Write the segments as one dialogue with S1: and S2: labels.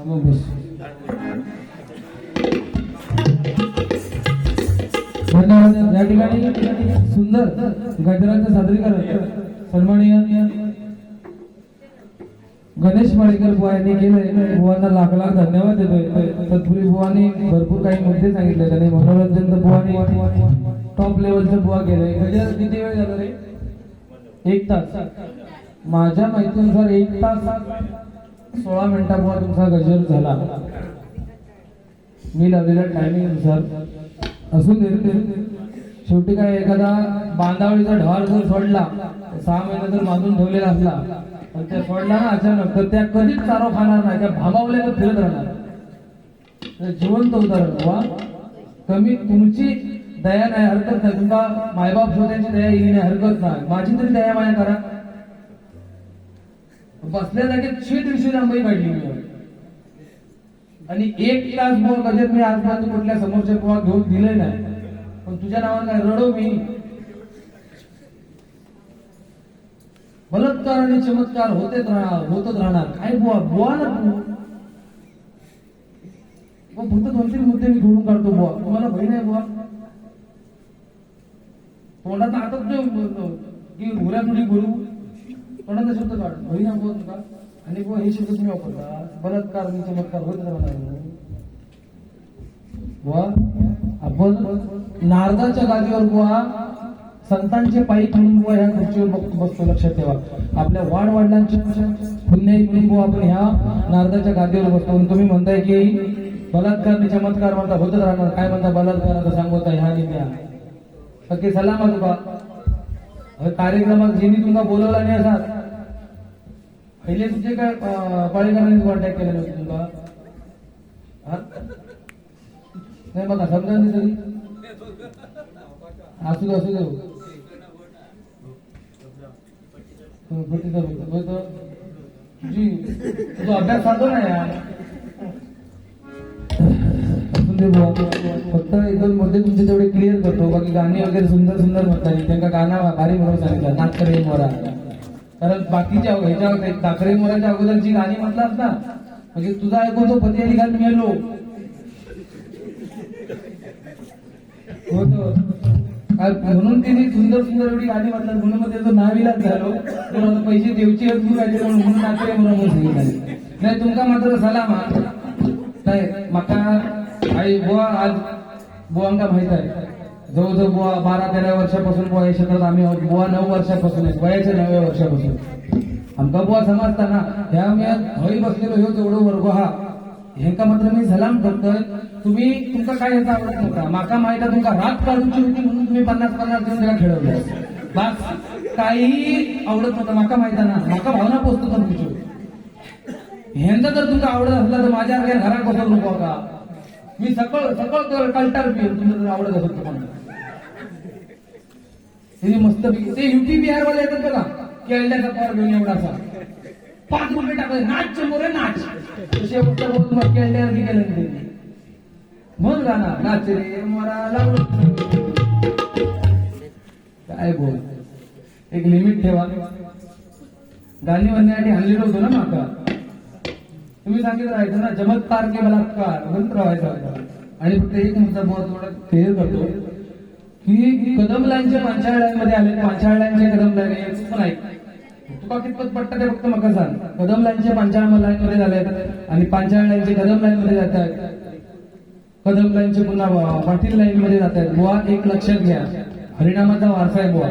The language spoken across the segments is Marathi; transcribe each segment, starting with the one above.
S1: मग बस. धन्यवाद. या ठिकाणी सुंदर गजराचं सादरीकरण सन्माननीय गणेश माळेकर बुवा यांनी केलंय. बुवांना लाख लाख धन्यवाद देतोय. तत्पूर्वी बुवांनी भरपूर काही मुद्दे सांगितले. त्यांनी मनोरंजन तर बुवांनी टॉप लेवलचं बुवा केलंय. गजर किती वेळ झाला रे? 1 तास. माझ्या माहितीनुसार 1 तास 16 मिनिटा बुवा तुमचा गजर झाला. मी लावलेल्या टायमिंग नुसार असून देते. शेवटी काय एखादा बांधावळीचा ढाल जर सोडला 6 महिने जर बांधून ठेवलेला असला आणि त्या सोडला ना अचानक तर त्या कधीच चारो खाणार नाही. त्या भांबावले तर फिरत राहणार. जिवंत उदाहरण बुवा. कमी तुमची दया नाही हरकत नाही. तुमचा मायबाप शोधायची दया येईल नाही हरकत नाही. माझी तरी दया माया करा. बसल्या जागेत दीडशे आंबाई काढली मी आणि 1 तास बुवा गजर मी आजपर्यंत कुठल्या समोरच्या बुवा घेऊन दिले नाही. पण तुझ्या नावानं काय रडो मी? बलात्कार आणि चमत्कार होतच राहणार. काय बुवा बुवा ना तू फक्त 2-3 मुद्दे मी घडून काढतो बुवा. तुम्हाला भय नाही बुवा? तोंडात आता की घोऱ्या थोडी बोलू तोंडाचा शब्द काढ भय ना बुवा तुला. आणि बुवा हे शब्द तुम्ही वापरता. बलात्कार आणि चमत्कार होत राहणार बुवा. आपण नारदाच्या गादीवर बुवा संतांचे पायी म्हणून बुवा ह्या खुर्चीवर बसतो. लक्षात ठेवा. आपल्या वाडवडिलांची पुण्य म्हणून बुवा आपण ह्या नारदाच्या गादीवर बसतो. तुम्ही म्हणताय की बलात्कार आणि चमत्कार म्हणता होतच राहणार. काय म्हणता बलात्काराचा सांगता ह्या निम्या सगळे सलाम तुका. कार्यक्रमात ज्यांनी तुमका बोलवला नाही असा पहिले तुझे काय पाळीकरांनी कॉन्टॅक्ट केलेला होते तुमका? नाही बघा समजा तरी असू दे तुझी तुझा अभ्यास साधो ना यार. फक्त 1-2 मुद्दे तुमचे तेवढे क्लिअर करतो. बाकी गाणी वगैरे सुंदर सुंदर म्हणतात. त्यांना गाणं भारी म्हणून सांगितलं नाचरे मोरा. कारण बाकीच्या ह्याच्या नाचरे मोराच्या अगोदरची गाणी म्हटलात ना म्हणजे तुझा ऐकवतो पती आणि घाल मेलो होतो. म्हणून तिने सुंदर सुंदर एवढी गाणी म्हटलं म्हणून मग त्याचं नाविलाच झालो. तुम्हाला पैसे देऊची म्हणून नाचरे मोरा म्हणून सांगितलं. नाही तुमका मात्र सलाम नाही माका आई बुवा. आज बुवांका माहित आहे जवळजवळ बुवा 12-13 वर्षापासून बुवा या क्षेत्रात आम्ही आहोत. बुवा 9 वर्षापासून वयाच्या 9व्या वर्षापासून आमका बुवा समजताना ह्या मी हळी बसलेलो हो तेवढं वर्ग हा ह्यांका मात्र मी सलाम करतोय. तुम्ही तुमका काय ह्याचा आवडत नव्हता. माका माहित आहे तुमका रात काढूची होती म्हणून तुम्ही 50-50 देऊन त्याला खेळवलं. बस काही आवडत नव्हतं. माका माहित आहे ना माका भावना पोचतो तर तुमची. ह्यांचा जर तुमका आवडत असला तर माझ्या घरात बसवू नको का. मी सकळ कल्टार पिऊ तुमचं जर आवडत असेल तुम्हाला. मस्त ते युपी बिहार वाले येतात बघा केळड्याचा पार घेऊन एवढा असा 5 रुपये टाकले नाच मोरे नाच तसे तुम्हाला केळड्यावर गेलं मग गाणं नाच रे मोरा लावलं. काय बोल एक लिमिट ठेवा. गाणी म्हणण्यासाठी हल्लेलो होतो ना माका. तुम्ही सांगितलं राहायचं ना चमत्कार के बलात्कार मंत्र व्हायचा होता. आणि फक्त एक मुद्दा बहुत थोडा क्लिअर करतो की कदम लाईनच्या 5 लाईनमध्ये आले. 5 लाईनचे कदम लाईन पण ऐक तुका कितपत पडतं ते फक्त मका सांग. कदम लाईनचे 5 लाईनमध्ये झाले आणि 5 लाईनचे कदम लाईनमध्ये जात आहेत. कदम लाईनचे पुन्हा पाटील लाईनमध्ये जात आहेत. बुवा एक लक्षात घ्या हरिनामाचा वारसा आहे बुवा.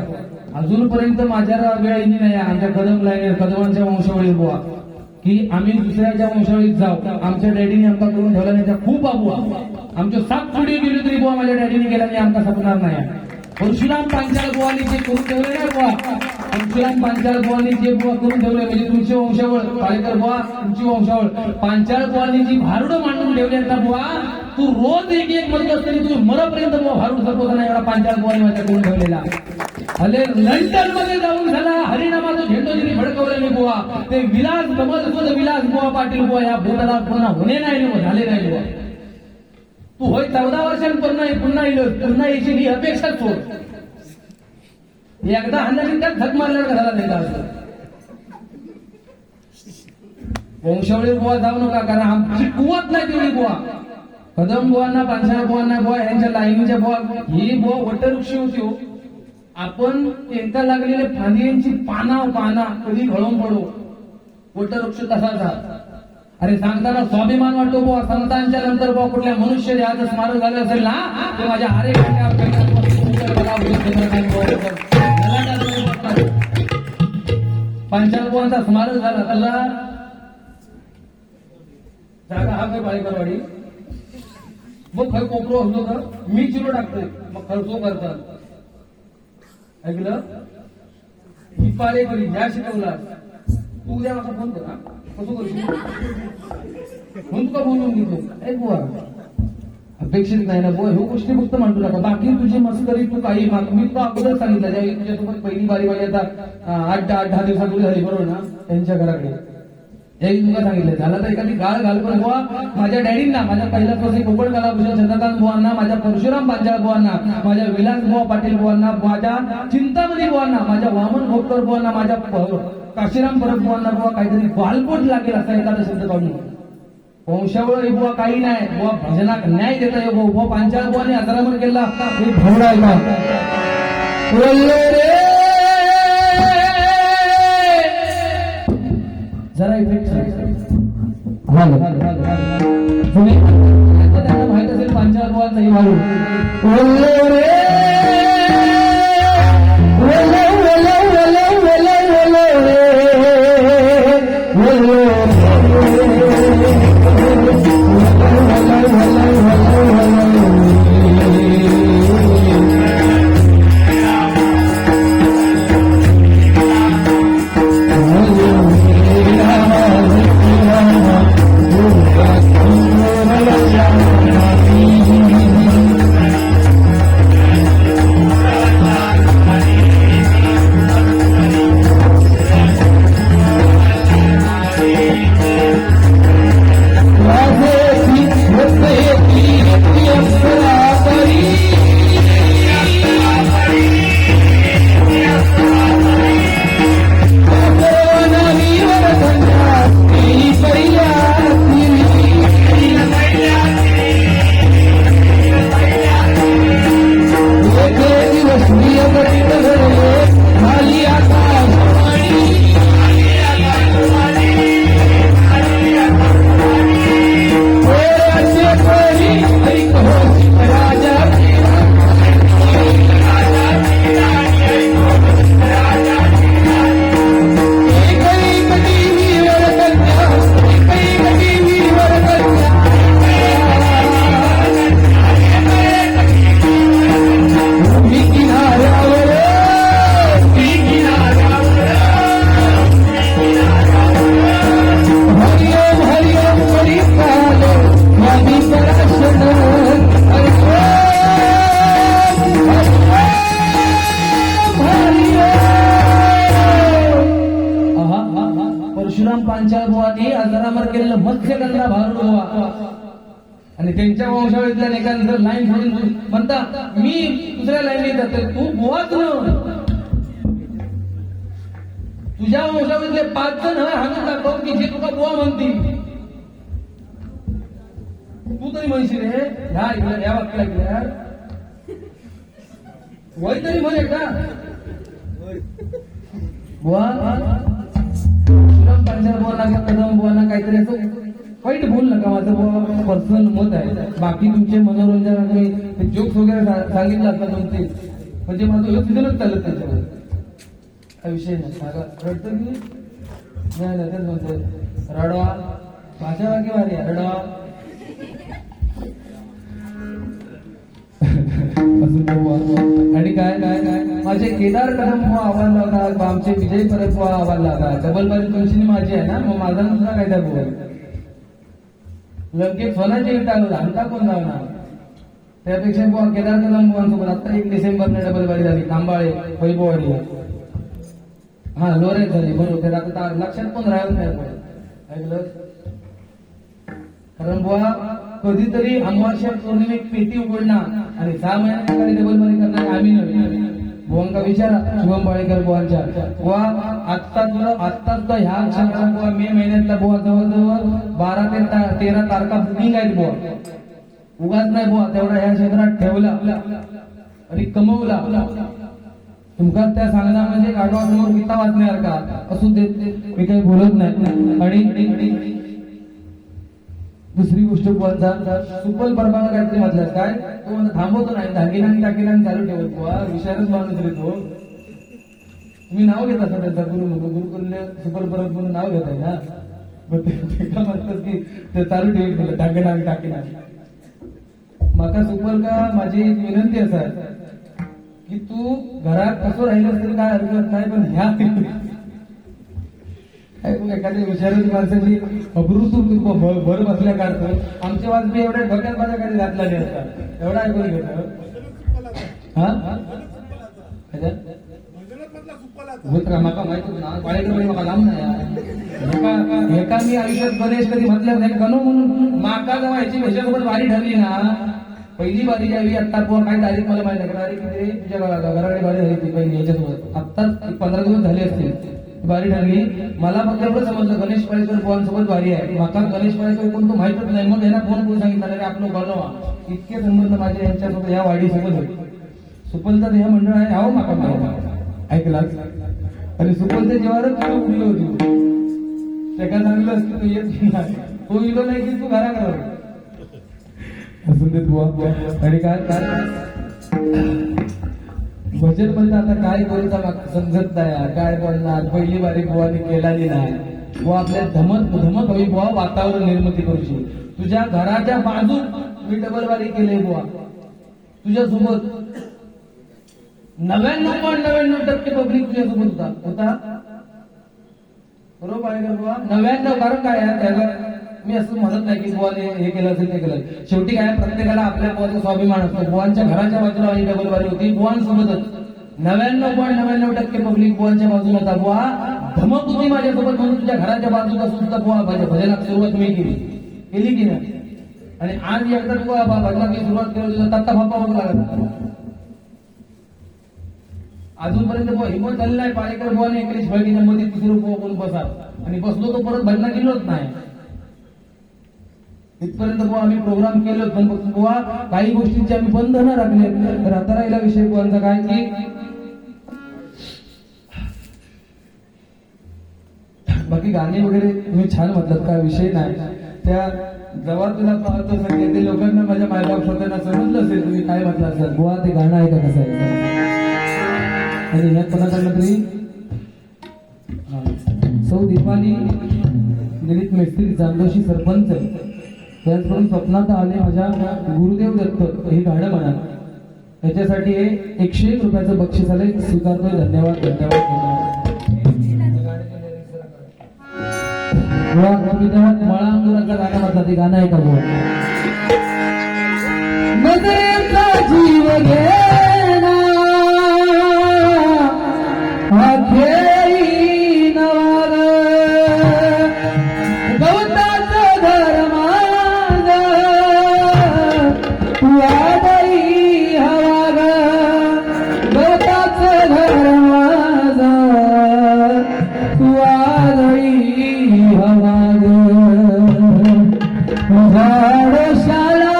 S1: अजूनपर्यंत माझ्या वेळ येणी नाही आमच्या कदम लाईन कदमांच्या वंशावळीत बुवा की आम्ही दुसऱ्याच्या वंशावळीत जाऊ. आमच्या डॅडीने आमका करून ठेवला नाही त्या खूप बुवा. आमच्या 7 पिढी गेली तरी बुवा माझ्या डॅडीने गेला नाही आमका सपणार नाही. परशुराम पांचाळ बुवानी जे करून ठेवले नाही बुवा. परशुराम पांचाळ बुवानी जे बुवा करून ठेवले म्हणजे तुमची वंशावळ पाळेकर बुवा तुमची वंशावळ पांचाळ बुवानी जी भारुडं मांडून ठेवली ना बुवा. तू रोज एक म्हणत असताना तुम्ही मरपर्यंत बुवा भारूड सरपवता नाही एवढा पांचाळ बुवानी माझ्या करून ठेवलेला. अरे लंडन मध्ये जाऊन झाला हरिनामाचं झेंडो जिने भडकवलं नाही बुवा. ते विलास कमल विलास बुवा पाटील बुवा या भूतला पुन्हा होणे नाही झाले नाही बुवा. तू होय 14 वर्षांनी पुन्हा येशील ही अपेक्षा सोड. एकदा हाणारी त्यात झक मारल्यावर घराला नाही जायचं. वंशावळी बुवा जाऊ नका, कारण आमची कुवत नाही तेवढी बुवा. कदम बुवांना, पांचाळ बुवांना बुवा, यांच्या लाईनीच्या बुवा, ही बुवा वटवृक्षी होती हो. आपण एका लागलेले फांदीची पाना कधी घळून पडू, वटवृक्ष तसाचा. अरे सांगताना स्वाभिमान वाटतो बुवा, संतांच्या नंतर बुवा कुठल्या मनुष्य देहाचं स्मारक झालं असेल ना, ते माझ्या हारे पांचाळ बुवांचा स्मारक झाला त्याला जागा हा काही पाळेकरवाडी मग खर कोपरो असतो तर मी चिरो टाकतोय, मग खर्चो करतात. ऐकलं, ही पाळेकरी ह्या शिकवला. तू उद्या माझा फोन कर, कसं करशील म्हणून तुका बोलून घेतो. ऐक बुवा, अपेक्षित नाही ना बुवा, ह्यो गोष्टी फक्त म्हणतो नका. बाकी तुझी मस्करी तू काही मी तुला अगोदर सांगितलं, ज्यावेळी तुझ्यासोबत पहिली बारी माझी आता 8-10 दिवसापूर्वी झाली बरोबर ना, त्यांच्या घराकडे एक तुला सांगितलं झालं तर एखादी गाळ घाल पण बुवा. माझ्या डॅडींना, माझ्या पहिल्यापासून कोकण कलाभूषण चंद्रकांत बुवांना, माझ्या परशुराम पांचाळ बुवांना, माझ्या विलास बुवा पाटील बुवांना, माझ्या चिंतामणी बुवांना, माझ्या वामन भोकर बुवांना, माझ्या काशीराम परब बुवांना बुवा काहीतरी बालपोट लागेल असा एखादा शब्द काढून. वंशावळ बुवा काही नाही बुवा, भजनाक न्याय देता येऊ बुवा. पांचाळ बुवाने आजारावर केला हे भवडायला जरा इफेक्ट तुम्ही त्यांना माहित असेल पांचाळ बुवांचा ही वाळू पांचाळ बुवानी आजारावर केलेलं मत्स्यगंधा भारू बुवा. आणि त्यांच्या वंशावळीतल्या एखादं लाईन सोडून म्हणता मी दुसऱ्या लाईनीत जाते, तू बुवाच न. तुझ्या वंशावळीतले 5 जण हाणून दाखव की जे तुका बुवा म्हणतील. तू तरी म्हणशील रे ह्या ऐकलं, या वाक्य ऐकलं वय तरी म्हणे का बुवा. पांचाळ बुवांना, कदम बुवांना काहीतरी असं वाईट बोल नका. माझं बुवा पर्सनल मत आहे. बाकी तुमचे मनोरंजन जोक्स वगैरे सांगितलं असता तुमचे, म्हणजे माझं व्यवस्थितच चालत त्याच्यावर हा विषय नाही. रडतं की नाही तेच म्हणतोय रडवा, भाषा वाक्य भारी आहे रडवा. आणि काय काय काय माझे केदार कदम बुवा आव्हान लावतात, आमचे विजय परब बुवा आव्हान लावतात. डबलबाजी तुमची माझी आहे ना, मग माझा दुसरा काय त्या बुवा लंकेत सोनाची इटा आणता कोण जाणार. त्यापेक्षा बुवा केदार कदम बुवांसोबत आता 1 डिसेंबरने डबलबाजी झाली तांबाळे वैभववाडीला. हा लोरेत झाली बरोबर. आता लक्षात पण राहिलं नाही ऐकलं. कारण बुवा कधीतरी अमावस्या पौर्णिमेक पेटी उघडणार आणि 6 महिन्यात डबलबाजी करणार आम्ही नव्हे. बुवांका विचारा शुभम पाळेकर बुवांच्या बुवा आत्ता सुद्धा ह्या क्षणाला बुवा मे महिन्यातला बुवा जवळजवळ 12 ते 13 तारखा बुकिंग आहेत बुवा. उगाच नाही बुवा तेवढा ह्या क्षेत्रात ठेवला आणि कमवला. तुमका त्या सांगणार म्हणजे गाढवासमोर गीता वाचणार का असू देत मी काही बोलत नाही. आणि दुसरी गोष्ट बुवाचा सुपल परबाला काहीतरी म्हटलं काय तो थांबवतो नाही धागिना टाकीला चालू ठेवत बुवा विचारच माणूस रे तो. तुम्ही नाव घेता सर त्यांचा गुरुकुल्य सुपल परब म्हणून नाव घेताय ना मग ते का म्हणतात की ते चालू ठेवत धागिना टाकीना. माका सुपल का माझी विनंती असा की तू घरात कसं राहिलं तरी काय हरकत नाही पण ह्या एखाद्या विचाराची माणसाची अब्रूतून भर बसल्या काढतो. आमच्या वाजबी एवढ्या डोक्यात माझ्या काही घातला नाही असतात एवढा ऐकून घेतो. हा माका माहित ना पाळेकर माका लांब नाही एका मी आयुष्यात गणेश कधी म्हटलं नाही गणू म्हणून माका जेव्हा ह्याची वेशासोबत वारी ठरली ना पहिली बारी ज्यावेळी आत्ता बुवा काय तारीख मला माहिती आहे तारीख किती तुझ्या घराकडे बारी झाली ती पहिली याच्यासोबत आत्ताच 15 दिवस झाले असतील बारी ठरली. मला फक्त एवढं समजलं गणेश पाळेकर बुवांसोबत बारी आहे. माका गणेश पाळेकर कोण तो माहितच नाही. मग यांना फोन करून सांगितलं अरे आपलं बनवा इतके संबंध माझे यांच्यासोबत या वाडीसोबत होते. सुपलचं हे मंडळ आहे आहो माका ऐकला आणि सुपलच्या जेव्हाच तू उडली होती त्या चांगलं असतं तू येत नाही तो इलो नाही की तू घरा करा असून देत बुवा. आणि काय भजन म्हणजे आता काय बोलता समजत नाही काय बोलणार. पहिली बारी बुवाने केलाली नाही बुवा आपल्या धमक हवी बुवा वातावरण निर्मिती करूची. तुझ्या घराच्या बाजू मी डबल बारी केली बुवा तुझ्यासोबत 99.99% पब्लिक तुझ्यासोबत होता बरोबर आहे का बुवा 99. कारण काय आहे त्याला मी असं म्हणत नाही की बुवाने हे केलं असेल ते केलं. शेवटी काय प्रत्येकाला आपल्या बुवाचा स्वाभिमान असतो. बुवांच्या घराच्या बाजूला ही डबल बारी होती बुवांसोबतच 99.99% पब्लिक बुवांच्या बाजूला होता. बुवा धमक होती माझ्यासोबत म्हणून तुझ्या घराच्या बाजूला सुद्धा बुवा भजनात सुरुवात मी केली की नाही. आणि आज एकदा बुवा भजनाची सुरुवात केली तत्ता बाप्पा बघ लागला अजूनपर्यंत बुवा हिंमत झाली नाही. पाळेकर बुवाने एकरीच फळकीच्या मध्ये तिसरं बुवा कोण बसा आणि बसलो तो परत भजना गेलोच नाही. इथपर्यंत बुवा आम्ही प्रोग्राम केलो पण बुवा काही गोष्टींचे आम्ही बंद न राखले. तर आता राहिला विषय बुवांचा काय की बाकी गाणी वगैरे तुम्ही छान म्हटलं काय विषय नाही. त्या जेव्हा तुला पाहतो सगळे ते लोकांना माझ्या मायबाप स्वतःला समजलं असेल तुम्ही काय म्हटलं असेल बुवा ते गाणं आहे का कसं आहे. आणि ह्यात कोणाकडनं तरी सौ दीपाली दिलीप मेस्त्री चांदोशी सरपंच त्याचकडून स्वप्नात आले माझ्या गुरुदेव दत्त हे गाणं म्हणा. याच्यासाठी 101 रुपयाचं बक्षीस आले स्वीकारतोय. धन्यवाद धन्यवाद. मळा अंगुराचं गाणं म्हटलं ते गाणं आहे का बुवा. नजरेचा जीव घेना अखेरी नवाग गवताचं घर माझ वादळी हवाग गवताचं घर माझ वादळी हवाग झाड शाळा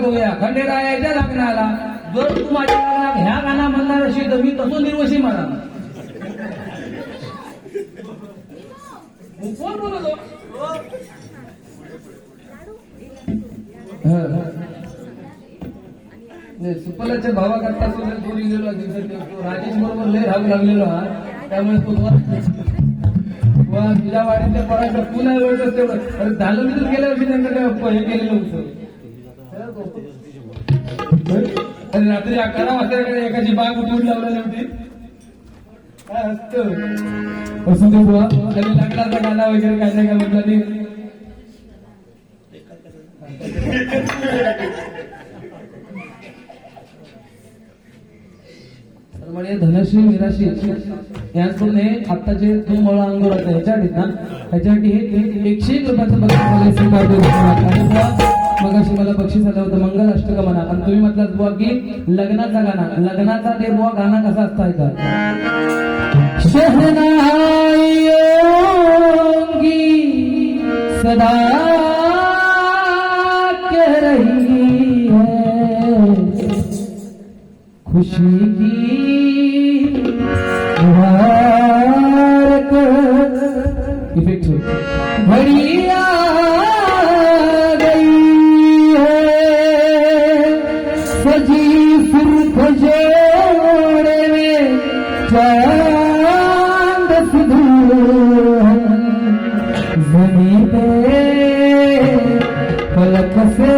S1: बघूया खंडेरायाच्या लग्नाला जर तू माझ्या लग्नात ह्या गाणं म्हणणार असेल तर मी तसं निर्वशी म्हणा. कोण बोलतो सुपलाच्या भावाकरता बोली गेलो राजेश बरोबर लय राहू लागलेलो हा. त्यामुळे तुझ्या वाडीतल्या परायचं पुन्हा वेळच तेवढं अरे झालं मी तर गेल्या वर्षी त्यांना हे केलेलं होतं. अरे रात्री 11 वाजता एकाची बाग उठवून लावलेली होती. काय असतं असं ते बुवा त्यांनी लग्नाचा गाणं वगैरे काय नाही का म्हटलं नाही. म्हणजे धनश्री निराशी याचकडून हे आत्ताचे दोन मळा अंगोराचे ह्याच्यासाठी ना ह्याच्यासाठी हे 101 रुपयाचं बक्षीस मला स्वीकार करू आणि मग अशी मला बक्षीस आलं होतं मंगल अष्टक म्हणा. आणि तुम्ही म्हटलात बुवा की लग्नाचा गाणा लग्नाचा ते बुवा गाणं कसा असता का शहनाई सदा कह रही है खुशी की मुबारक इफेक्ट घड़ी आ गई है सजी सुर्ख जोड़े में चांद सुधूर ज़मीं पे पलक से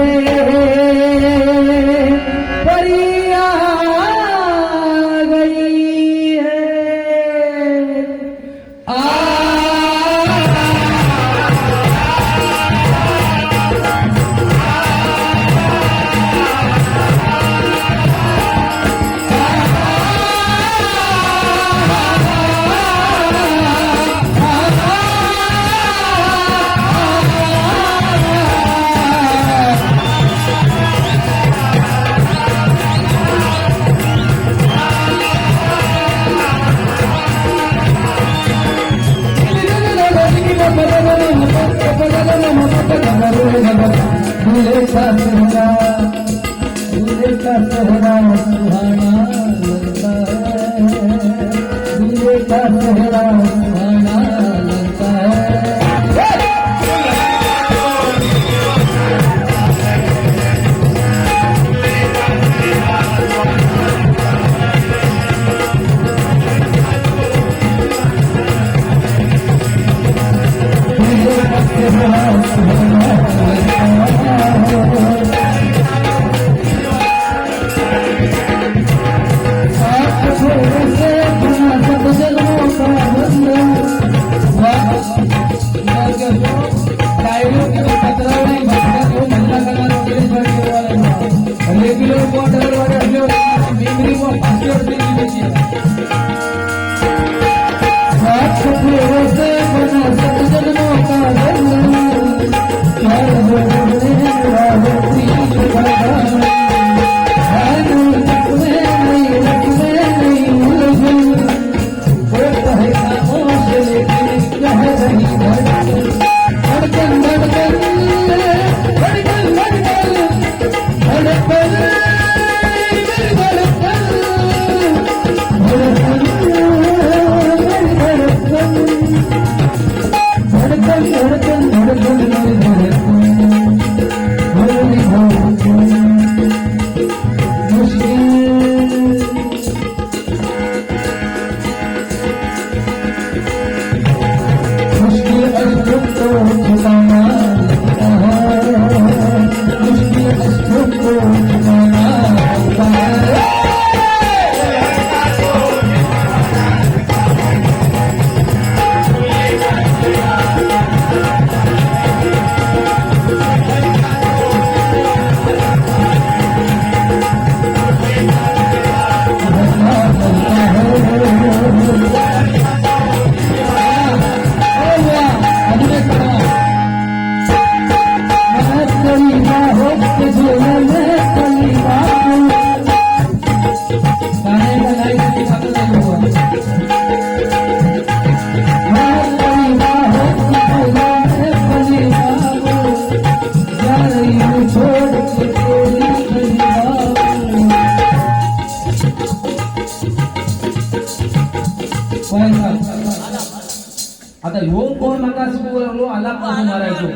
S1: आता ह्यो कोण नका शिकवू लागलो आला कसं मारायचो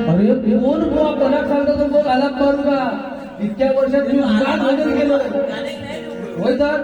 S1: अरे कोण बुवा कोणाक सांगतो तो बोल आलाप मारू का इतक्या वर्षात मी उगाच बदल गेलो होय तर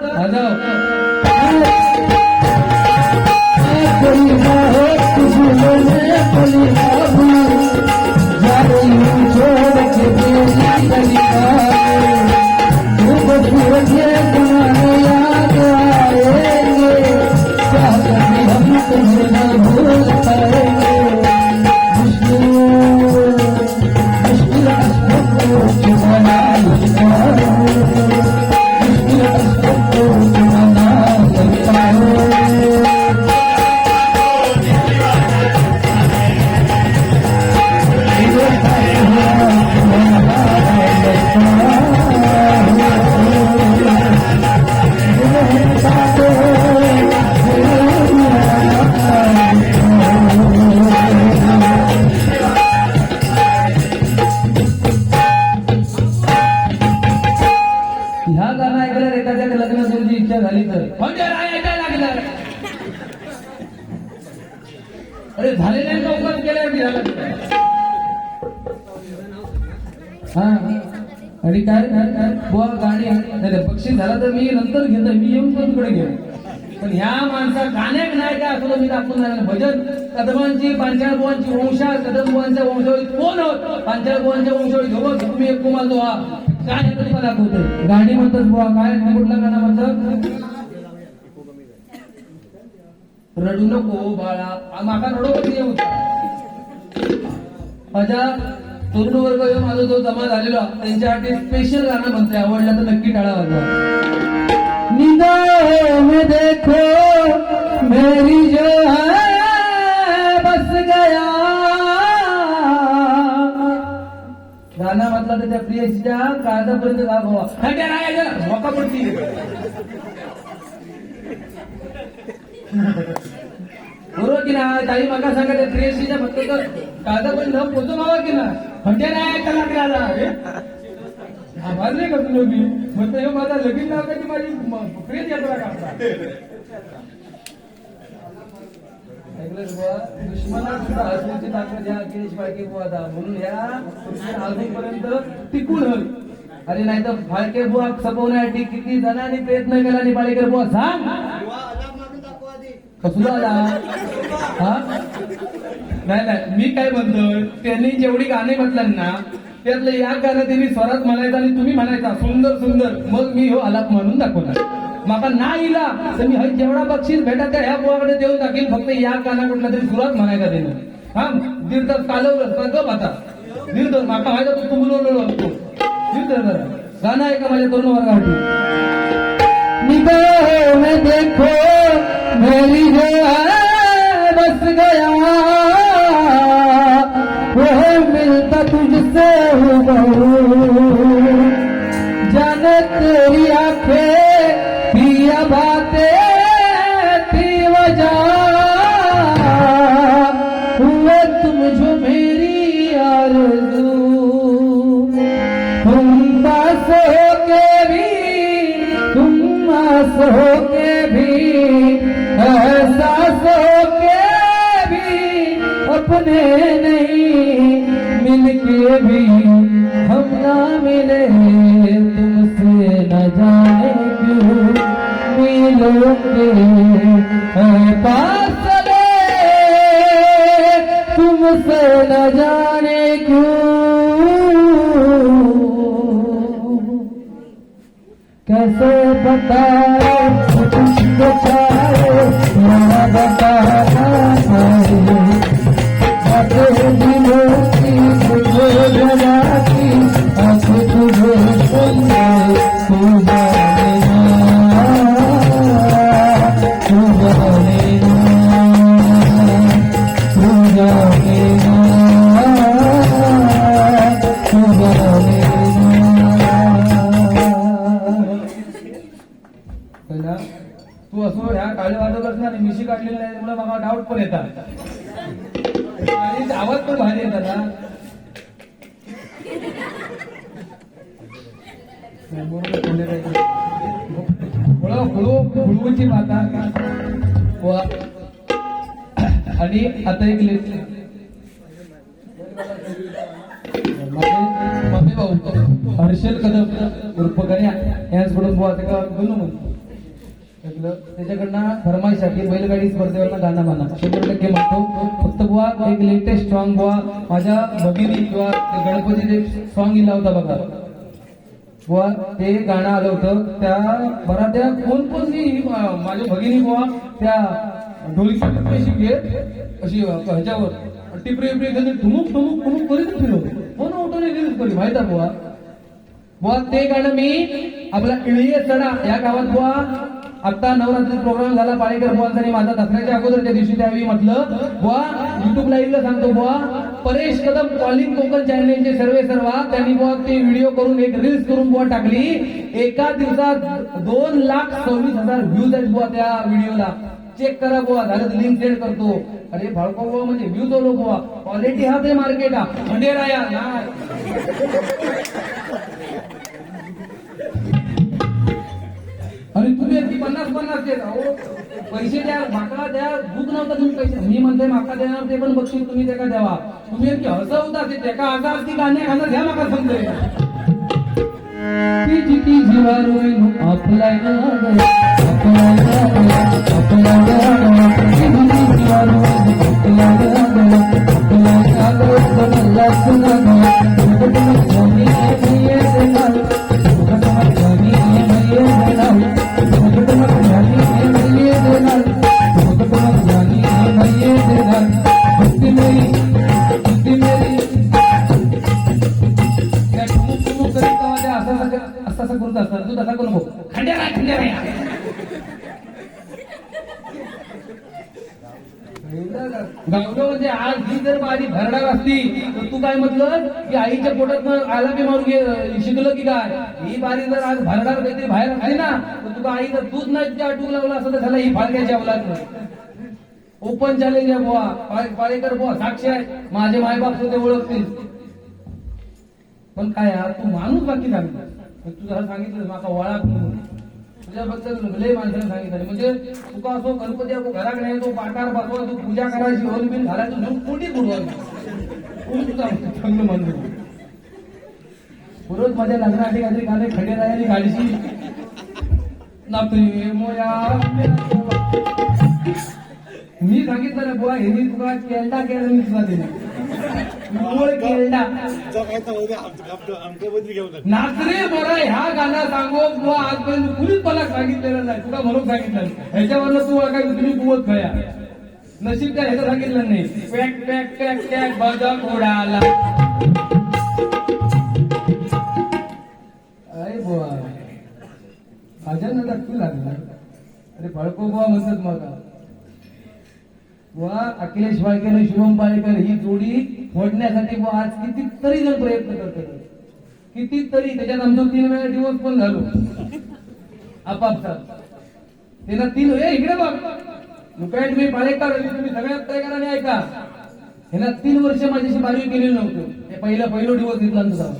S1: ह्या गाणं ऐकल्यावर एखाद्या लग्न करूची इच्छा झाली तर ऐकायला लागलं अरे झाले नाही लवकर केलं हा आणि काय बुवा गाणी बक्षीस झाला तर मी नंतर घेतो मी येऊन तुमच्याकडे घेऊ पण ह्या माणसा गाण्याक नाही काय असं मी दाखवून नाही भजन कदमांची पांचाळ बुवांची वंशा कदम बुवांच्या वंशावळी कोण होत पांचाळ बुवांच्या वंशावळी घेऊ तुम्ही एक कुमाल तो हा काय तुम्हाला दाखवतोय गाणी म्हणतात बुवा काय कुठला गाणं म्हणतात रडू नको बाळा माका रडोवरती येऊ माझ्या तरुण वर्ग माझा जो जमा झालेला त्यांच्यासाठी स्पेशल गाणं म्हणतोय आवडला तर नक्की टाळा वाजवा निगाहों में देखो मेरी जो है बस गया गाणं म्हटलं तर त्या प्रियसीच्या काळजापर्यंत दाखवा मोका पडती बरोबर की ना ताई मका सांगा त्या प्रियसीच्या फक्त काळजापर्यंत पोचो बाबा की ना म्हणजे नाही ऐकायला लागला आभार नाही का तुला मी म्हणतो हे माझा लगीन नाव का की माझी प्रेत यात्रा काढता दुश्मनात सुद्धा हसण्याची ताकद या गिरीश फाळके बुवा था म्हणून या अजूनपर्यंत टिकून हवी अरे नाही तर फाळके बुवा सपवण्यासाठी किती जणांनी प्रयत्न केला निपाळेकर बुवा सांग कसला आला हा नाही मी काय म्हणतोय त्यांनी जेवढी गाणी म्हटलं ना त्यातलं या गाणं त्यांनी स्वरात म्हणायचं आणि तुम्ही म्हणायचा सुंदर सुंदर मग मी हो आलाप म्हणून दाखवणार माका ना इला तर मी जेवढा बक्षीस भेटत त्या ह्या बुवाकडे देऊन टाकील फक्त या गाणं कुठला तरी सुरात म्हणायचा त्यानं हा दीड तास चालवलं गप आता दीड तास माका व्हायचा तू बोलवलेलो असतो दीड तास जरा गाणं आहे का माझ्या तरुण वर्गासाठी निगाहों में देखो मेरी जो है बस गया वो मिलता तुझसे हूबहू जाने तेरी आंखें पिया बातें थी वजह हुए तुम जो मेरी आरज़ू तुम पास होके भी एहसास होके भी अपने नहीं मिलके भी हम ना मिले तुमसे न जाने क्यों मिलोगे फासले तुमसे न जाने क्यों कैसे बताए तुझको चाहे ना बताना बातें दिलों की तुझे जला की अब तुझे सुनने तू जाने तू जाने तू जाने तू जाने तू असो ह्या काळे वाजवत ना मिशी काढलेली नाही त्यामुळे मला डाऊट पण येतात आणि आवाज पण भारी येतात ना हुळूची माता बुवा. आणि आता एक मम्मी भाऊ हर्षल कदम उर्फ गण्या यांच्याकडून बुवा त्याला बोलू म्हणतो त्याच्याकडनं फरमाईसाठी बैलगाडी स्पर्धेवर गाणं म्हणा 100% म्हणतो. फक्त बुवा एक लेटेस्ट सॉन्ग बुवा माझ्या भगिनी किंवा गणपतीचे सॉन्ग लिहिला होता बघा बुवा ते गाणं आलं होतं त्या बऱ्याच कोणती माझ्या भगिनी बुवा त्या ढोलकी पैसे घेत अशी ह्याच्यावर टिपरे टिपरे ठुमुक ठुमुक ठुमुक करीत फिरव कोण ऑटोने रिलीज करी माहिती आहे बुवा. बुवा ते गाणं मी आपला इळीये चढा या गावात बुवा आता नवरात्री प्रोग्राम झाला पाळेकर बुवांचा माझा दसऱ्याच्या अगोदर त्या दिवशी त्यावेळी म्हटलं बुवा युट्यूब लाईव्हला सांगतो बुवा परेश कदम कॉलिंग कोकण चॅनलचे सर्वा त्यांनी बुवा ते व्हिडिओ करून एक रील्स करून बुवा टाकली. एका दिवसात 2,26,000 व्ह्यूज आहेत बुवा त्या व्हिडिओला. चेक करा बुवा झालं तर लिंक सेंड करतो. अरे भाळको बुवा म्हणजे व्ह्यूज ओलो बुवा क्वालिटी हा ते मार्केट हा खंडेरा यार नाही आणि तुम्ही ती 50-50 देत अहो पैसे द्या माका द्या भूक नव्हता तुम्ही पैसे मी म्हणते माका देणार ते पण बक्षीस तुम्ही त्याला द्यावा. तुम्ही की हसवता ते त्याका हजार ती गाणे खाणार घ्या माका समजे ती जीवारू ऑफलाईन असं करून असतात तू तसा करू नको खंडेरा खंडेरा गावलं म्हणजे आज ही जर माझी भरडार असती तर तू काय म्हटलं की आईच्या पोटात आला बी मारून शिकलं की काय ही बारी जर आज भरडार काहीतरी बाहेर आहे ना तर तुला आई जर तूच नाही अटूक लावला असं तर झालं ही फाळक्याच्या अवलाद ओपन चॅलेंज आहे बुवा पाळेकर बुवा साक्षी आहे माझे मायबाप सुद्धा ओळखतील. पण काय तू माणूस बाकी सांगितलं तू जरा सांगितलं माका वळा तुझ्याबद्दल लय माणसाने सांगितलं म्हणजे तुका असो गणपती असो घरात नाही तो पाटार बसवा तू पूजा करायची होल बिल घालायचं घेऊन कोणी बुडवायची तुझा चांगलं म्हणतो पुरोज माझ्या लग्नासाठी काहीतरी गाणे खंडेरायाने गाडीची नापरी मोया मी सांगितलं ना बुवा हे तुला केलडा केला मी तुला दिला मूळ केलडा नाचरे बरं ह्या गाणं सांगो बुवा आजपर्यंत कुणीच मला सांगितलेलं नाही तुला म्हणून सांगितलं ह्याच्यावरनं तू काय तुम्ही कुवत खया नशीब काय ह्याचं सांगितलं नाही पॅक पॅक पॅक पॅक बदक उडाला अरे बुवा माझ्या ना दाखवू लागला अरे फळको बुवा म्हणतात मग बुवा अखिलेश वाळकेर शुभम पाळेकर ही जोडी फोडण्यासाठी बुवा आज कितीतरी जण प्रयत्न करतात कितीतरी त्याच्यात आमचं 3 वेळा दिवस पण झालो आपापसात त्यांना 3 इकडे बघ मुकाय तुम्ही पाळेकर तुम्ही सगळ्यात काय करा नाही ऐका ह्यांना 3 वर्ष माझ्याशी बारवी केलेलं नव्हतं पहिलो दिवस घेतला तुझा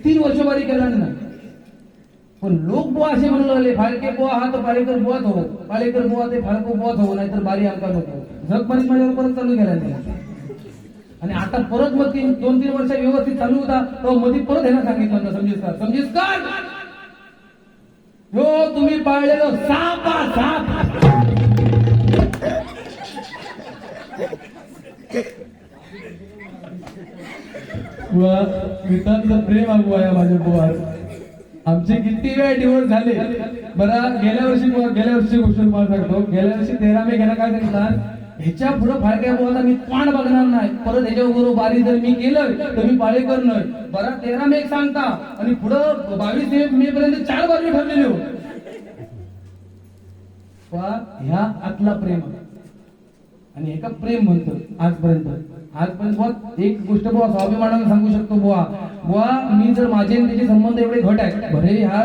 S1: 3 वर्ष बारी केला नाही पण लोक बुवा असे म्हणू लागले फाळके बुवा हा तर पाळेकर बुवाच हो पाळेकर बुवा ते फाळको बुवाच हो नाही तर बारी आमका नको जगभरीत माझ्यावर परत चालू केला नाही आणि आता परत मग 2-3 वर्ष व्यवस्थित चालू होता तो मध्ये परत ह्याला सांगितलं समजेसकर हो तुम्ही पाळलेलो साप गीतांचं प्रेम अगुवाया माझ्या बुवा आमचे किती वेळा डिवोर्स झाले बरं गेल्या वर्षी गोष्ट तुम्हाला सांगतो गेल्या वर्षी 13 मे घ्यायला काय सांगितलं ह्याच्या पुढे फाळक्या बुवाला मी पाण बघणार नाही परत ह्याच्याबरोबर बारी जर मी केलं तर मी पाळेकर नाही बरं 13 मे सांगता आणि पुढं 22 मे पर्यंत 4 बारी ठरलेली हो ह्या आतला प्रेम आणि एका प्रेम म्हणतो आजपर्यंत बुवा एक गोष्ट बुवा स्वाभिमानाने सांगू शकतो बुवा मी जर माझे त्याचे संबंध एवढे घट आहेत भले ह्या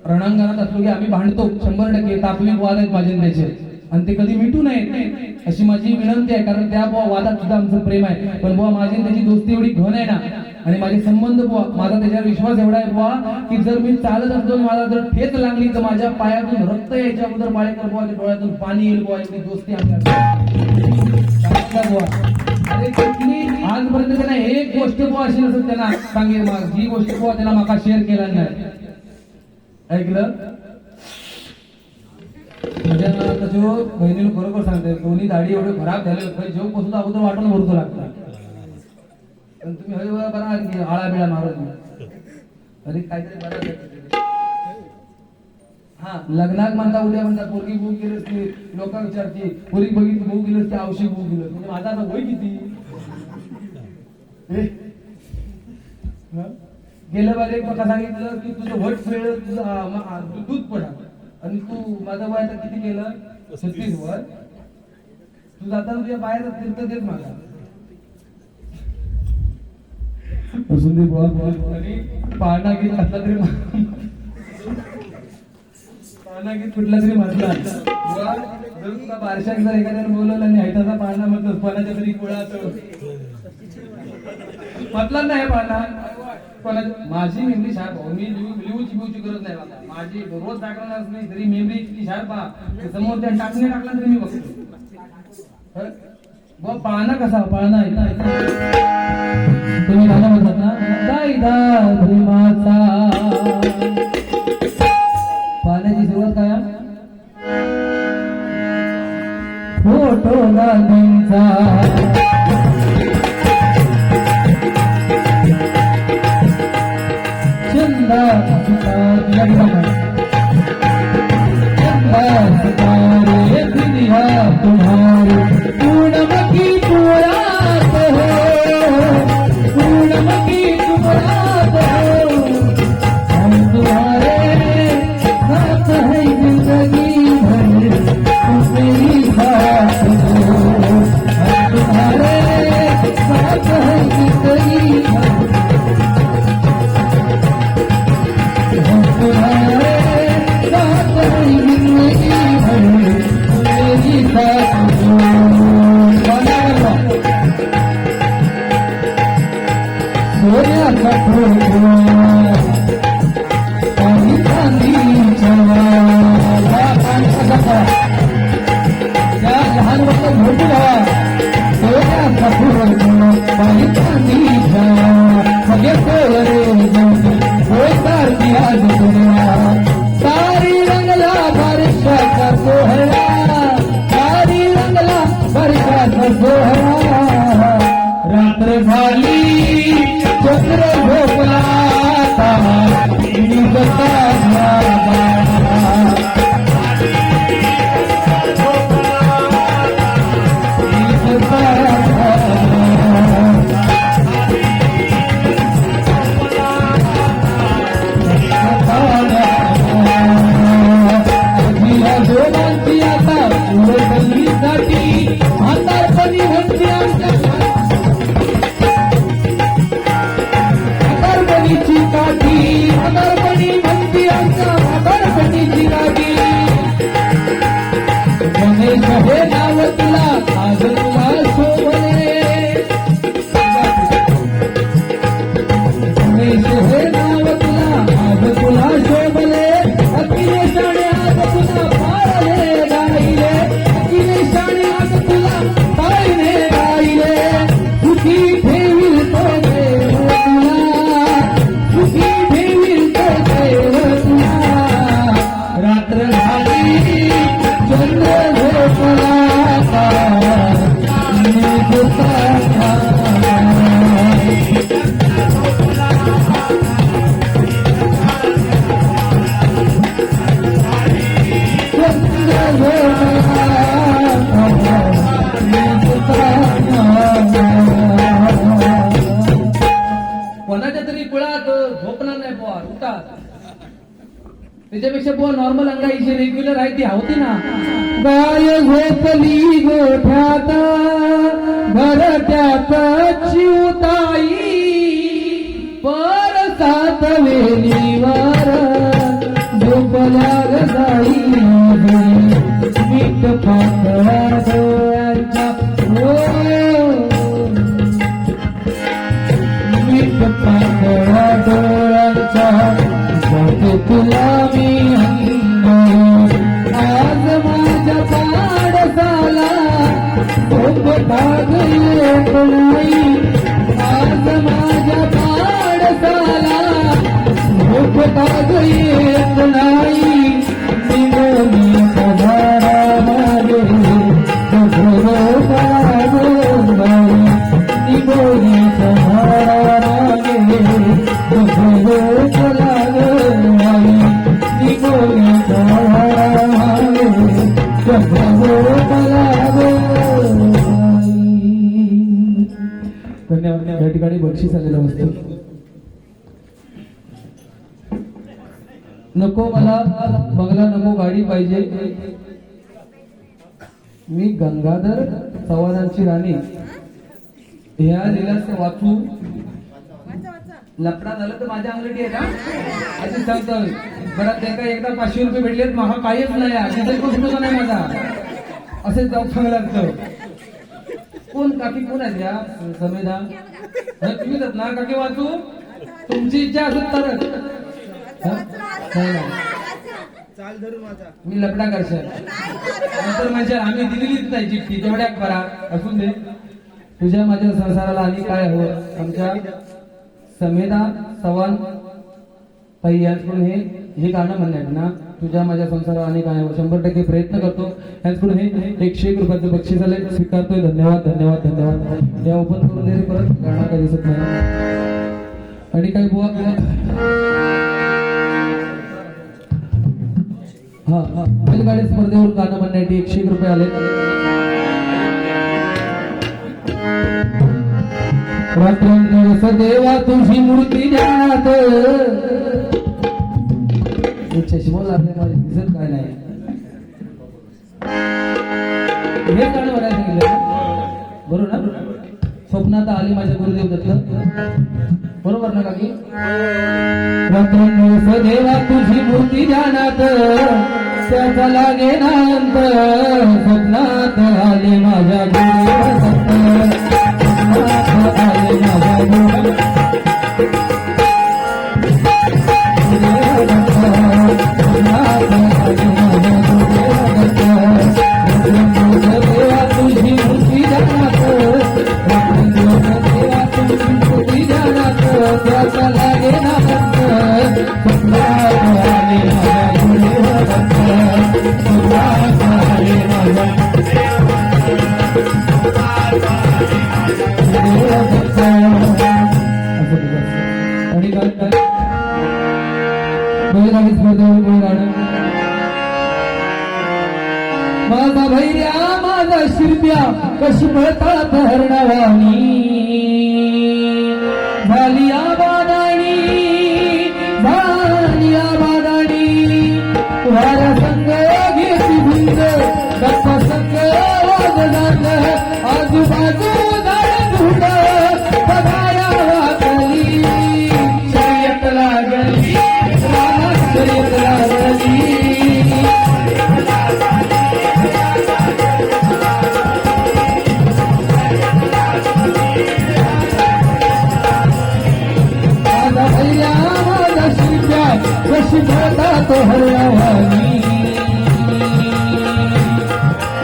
S1: रणांगणात असलो की आम्ही भांडतो 100% तात्विक वाद आहेत माझे त्याचे आणि ते कधी मिटू नये अशी माझी विनंती आहे कारण त्या बुवा वादात सुद्धा आमचं प्रेम आहे पण बुवा माझी त्याची दोस्ती एवढी घन आहे ना आणि माझे संबंध बुवा, माझा त्याच्यावर विश्वास एवढा आहे बुवा की जर मी चालत असतो मला जर ठेच लागली तर माझ्या पायातून रक्त यायच्या अगोदर माळेकर बुवाच्या डोळ्यातून पाणी येईल बुवा, एवढी दोस्ती आमच्या बुवा. अरे किती आजपर्यंत त्यांना एक गोष्ट बुवा अशी नसत त्यांना सांगेल जी गोष्ट बुवा त्यांना माका शेअर केला नाही. ऐकलं म्हणजे तसं बहिणीला बरोबर सांगते, दोन्ही दाढी एवढे खराब झाले जेव्हा पासून अगोदर वाटून भरतो लागतात. पण तुम्ही हळू बरा आळा बिळा मारत नाही. अरे काहीतरी बरा हा लग्नात म्हणता उद्या म्हणता पोरगी बुक गेलं असते लोक विचारते पोरगी बघितली बुक गेलं असते औषध बुक गेलं म्हणजे माझा आता वय किती गेलं बाजू एक मका सांगितलं की तुझं वट फेळ तुझं दूध पडा आणि तू माझं वय आता किती केलं 36 वर तू जाताना तुझ्या बाहेर फिरत देत माझा पाळणा गीत असला तरी पाळणा गीत कुठला तरी म्हटला जर तुला बारशाक जर एखाद्याने बोलवलं आणि हैताचा पाळणा म्हटलं कोणाच्या तरी कुळात म्हटलं नाही पाळणा माझी मेमरी शार्प मी लिहूची गरज नाही मला माझी रोज दाखवणार नाही तरी मेमरी इतकी शार्प समोर त्या टाकणे टाकला तरी मी बघतो. पाळणा कसा पाळणा तुम्ही गाणं म्हणतात ना पाळण्याची सुरुवात काय फोटो नदीचा चंदा सितारे दुनिया तुम्हारी पूनम की पूरात हो पूनम की पूरात हो हम तुम्हारे साथ है जिंदगी भर तुम मेरी साथ हो हम तुम्हारे साथ है जिंदगी भर हम तुम्हारे साथ है जिंदगी भर मेरी साथ हो. सोन्याचा पाणी चांदीच्या त्या लहान वक्त मोठी गावा सोन्याचा पाणी चांदीच्या सगळे सोयरे आज सारी रंगला बारिशाचा सोहळा सारी रंगला बारिशाचा सोहळा रात्र झाली चंद्र झोपला जोमांची आता साठी म्हातारपणी म्हणते म्हातारपणीची काठी म्हातारपणी म्हणते आमच्या म्हातारपणीची काठी गणेश हे नाव तुला आज तुला शोभले गणेश हे नाव तुला आज तुला शोभले अखिलेशाने आज तुला पाळले गाईले अखिलेशाने आज तुला पाळले गाईले सुखी ठेवील तो देव तुला सुखी ठेवील तो देव तुला रात्र झाली चंद्र झोपला कोणाच्या तरी कुळात झोपणार नाही बुवा उठतात त्याच्यापेक्षा बुवा नॉर्मल अंगाईची रेग्युलर आहे ती होती ना गाय झोपली गोठ्यात घरट्यात चिवताई परसात वेलीवर झोपल्या गजाई मीठ पातळा डोळ्यांच्या मीठ मला झोपता येत नाही निघोनी झाडा मागे निघोनी झाडा मागे निघोनी झाडा मागे धन्यवाद. या ठिकाणी बक्षीस आलेलं वस्तू नको मला बंगला नको गाडी पाहिजे. मी गंगाधर चव्हाणांची राणी ह्या लिलास वाचू लफडा झालं तर माझ्या अंगठी आहे का असे सांगतोय. बरं ते काय एकदा 500 रुपये भेटलेत मला काहीच नाही तिथे सुद्धा नाही माझा असेच जाऊ सांगलं लागतं. कोण काकी कोण आहे या समेधा तुम्ही जात ना काकी वाचू तुमची इच्छा असत तरच
S2: चाल धरून माझा
S1: मी लपडा करशाल नंतर म्हणजे आम्ही दिलेलीच नाही चिठ्ठी तेवढ्या करा असून दे. तुझ्या माझ्या संसाराला आणि काय हवं आमच्या समेधा चव्हाण ताई यांच्याकडून हे गाणं म्हणण्यात ना तुझ्या माझ्या संसाराला आणि काय हवं 100% प्रयत्न करतो. यांच्याकडून हे 101 रुपयाचं बक्षीस आले स्वीकारतोय. धन्यवाद धन्यवाद धन्यवाद. या ओपन करून दे परत गाणं काही दिसत नाही. आणि काय बुवा हा बैलगाडी स्पर्धेवर गाणं म्हणण्यासाठी 101 रुपये आले. रात्रंदिवस देवा तुझी मूर्ती ध्यानात चष्मा लागले माझे दिसत काय नाही. हे गाणं म्हणायला सांगितलं बरोबर ना. स्वप्नात आले माझ्या गुरुदेव दत्त बरोबर ना काकी. रात्रंदिवस देवा तुझी मूर्ती ध्यानात त्याचा लागे नांत स्वप्नात आले माझ्या गुरुदेव दत्त स्वप्नात आले माझ्या गुरुदेव माझा भैर्या माझा शिरप्या कशी पळतात हरणावानी झाली आबादाणी वारा संग घेती भिंग गप्पा संग वाजणार आजूबाजू झाड धुंड बघाया वाकली शर्यत लागली शर्यत लागली. कशी भरतात हरवानी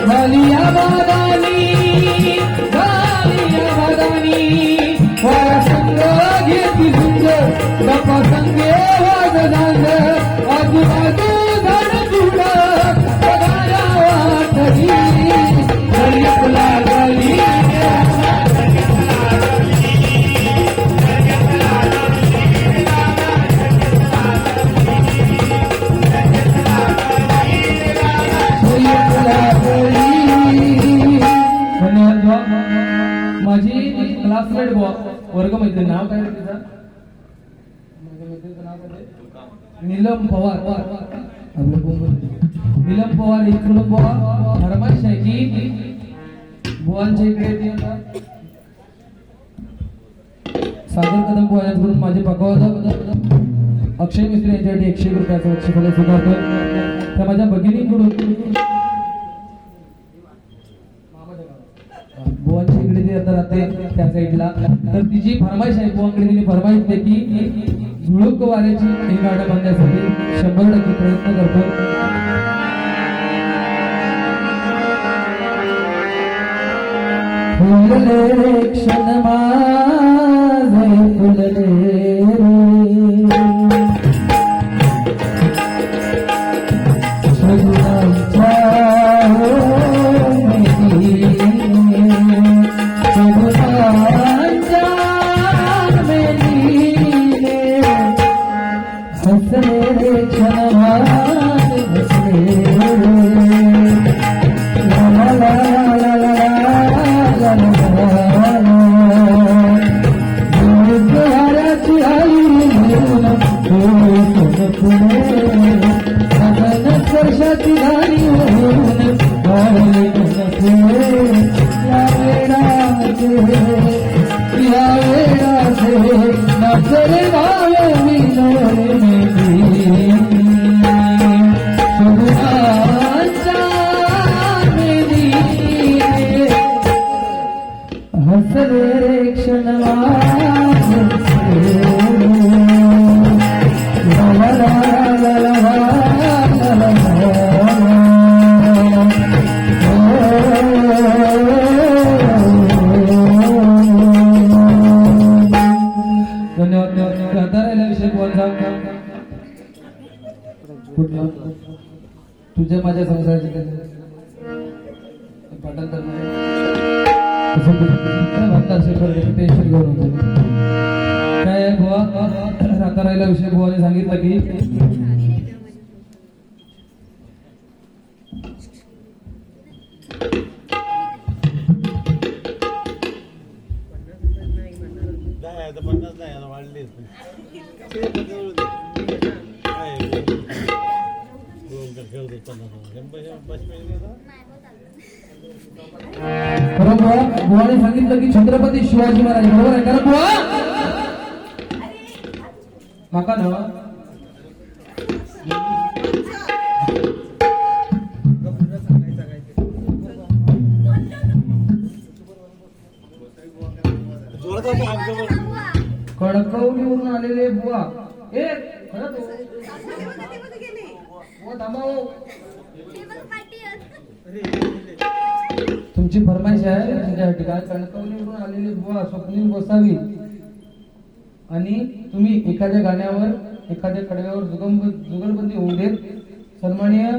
S1: झाली आबादानी वारा संग घेती झुंज गप्पा संगे वाजनांग आजूबाजू झाड झुंड बघायला वाटली शर्यत लागली. माझी क्लासमेट वर्ग मैत्रीण नाव काय तिचं नीलम पवार नीलम पवार इकडून बुवा फरमाईश आहे की बुवांच्या इकडे सागर कदम बुवा यांच्याकडून माझे पकवाद अक्षय मिस्त्री यांच्यासाठी 101 रुपयाचं बक्षीस स्वीकारतोय. त्या माझ्या भगिनीकडून बुवांच्या इकडे जे आता राहते त्या साईडला तर तिची फरमाईश आहे. बुवांकडे तिने फरमाईश आहे की झुळूक वाऱ्याची ही गाड्या बांधण्यासाठी 100% प्रयत्न करतो. फुलले क्षण माझे फुलले क्षणभार बसले ला ला ला ला ला ला हाराची आई घेऊन पुणे सगन स्पर्शाची धारी होऊन पुणे या वेळाचे नजरे भावे हसरे रे तुझ्या माझ्या संसाराचे पाठांतर टेन्शन घेऊन होतो काय बुवा सातारायला विषय बुवाने सांगितलं की बुवाने सांगितलं की छत्रपती शिवाजी महाराज बरोबर आहे कारण बुवा माका ना कडकवलीवरून आलेले बुवा ए तुमची फरमाईश आहे तुमच्यासाठी काय कणकवलीवरून आलेले बुवा स्वप्नील गोसावी आणि तुम्ही एखाद्या गाण्यावर एखाद्या कडव्यावर जुगलबंदी होऊ देत सन्माननीय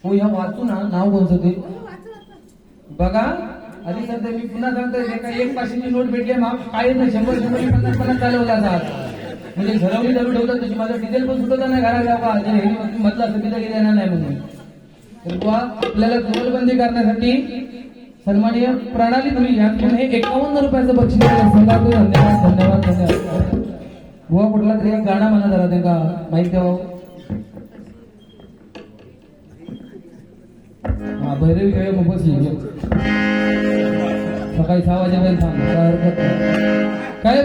S1: हो ह्या वाचू ना नाव कोणतं ते बघा आधी सध्या मी पुन्हा सांगतोय एका एक पाचशेची नोट भेटली माग काय नाही 100 चालवला जात म्हणजे घरवली चालू ठेवतात त्याची माझं डिझेल पण सुटत नाही घराला मधला सुविधा देणार नाही म्हणून तर बुवा आपल्याला जुगलबंदी करण्यासाठी सन्माननीय प्रणाली तुम्ही यातून हे 51 रुपयाचं बक्षीस धन्यवाद धन्यवाद धन्यवाद बुवा कुठला तरी एक गाणं म्हणा जरा त्यांना माहिती द्यावं हा भैरवी खेळ मग बसली सकाळी 6 वाजेपर्यंत सांग काय हरकत नाही काय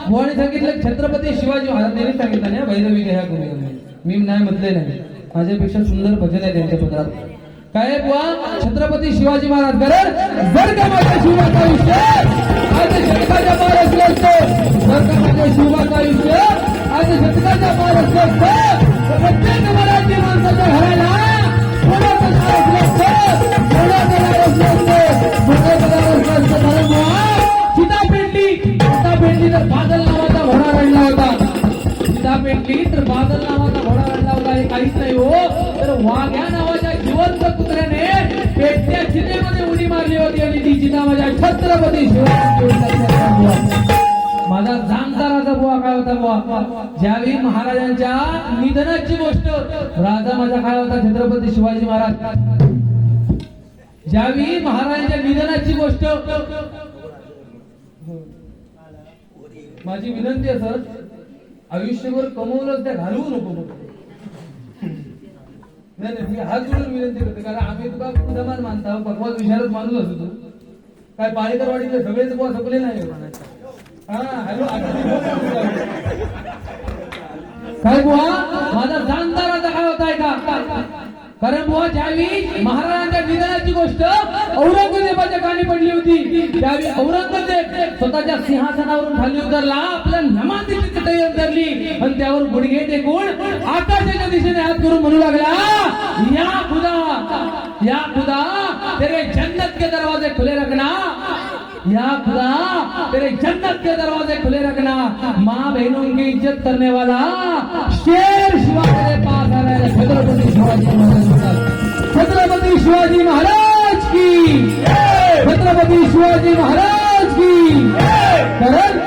S1: बुवाने सांगितलं छत्रपती शिवाजी महाराजांनी सांगितलं ना भैरवी खेळा करून मी नाही म्हटले नाही माझ्यापेक्षा सुंदर भजन आहे त्यांच्या पत्रात काय बुवा छत्रपती शिवाजी महाराज कारण जर का माझ्या शिवाचा आयुष्य आज शतकाच्या पार असलं असतं जर का माझ्या शिवाचा आयुष्य आज शतकाच्या पार असलं असतं प्रत्येक मराठी माणसाच्या घराला सीतापेंडली तर बादल नावाचा घोडा रडला होता सीतापेंडली तर बादल नावाचा घोडा रडला होता हे काहीच नाही हो तर वाघ्या नावाच्या जिवंत कुत्र्याने पेटत्या चितेमध्ये उडी मारली होती आणि ती चिता माझ्या छत्रपती शिवाजी माझा जामदाराचा बुवा काय होता बुवा ज्यावेळी महाराजांच्या निधनाची गोष्ट राजा माझा काय होता छत्रपती शिवाजी महाराज ज्यावेळी महाराजांच्या निधनाची गोष्ट माझी विनंती आहे सर आयुष्यभर कमवलं त्या घालवू नको नाही मी हात जोडून विनंती करते कारण आम्ही तुका पुढमान मानता भगवान विचारच माणूस असतो तू काय पाळेकरवाडीचे सगळेच बुवा सकले नाही हा हॅलो काय बुवा माझा जाणदाराचा काय होता का कारण बुवा ज्यावेळी महाराजांच्या निधनाची गोष्ट औरंगजेबाच्या कानी पडली होती त्यावेळी औरंगजेब स्वतःच्या सिंहासनावरून खाली उतरला आपल्या नमातीची चटई उतरली आणि त्यावर गुडघे टेकून आकाशाच्या दिशेने हात करून म्हणू लागला या खुदा तेरे जन्नत के दरवाजे खुले रखना या खुदा तेरे जन्नत के दरवाजे खुले रखना माँ बहनों की इज्जत करने वाला शेर शिवा तेरे पास आ रहा है छत्रपति शिवाजी महाराज छत्रपति शिवाजी महाराज की छत्रपति शिवाजी महाराज की कारण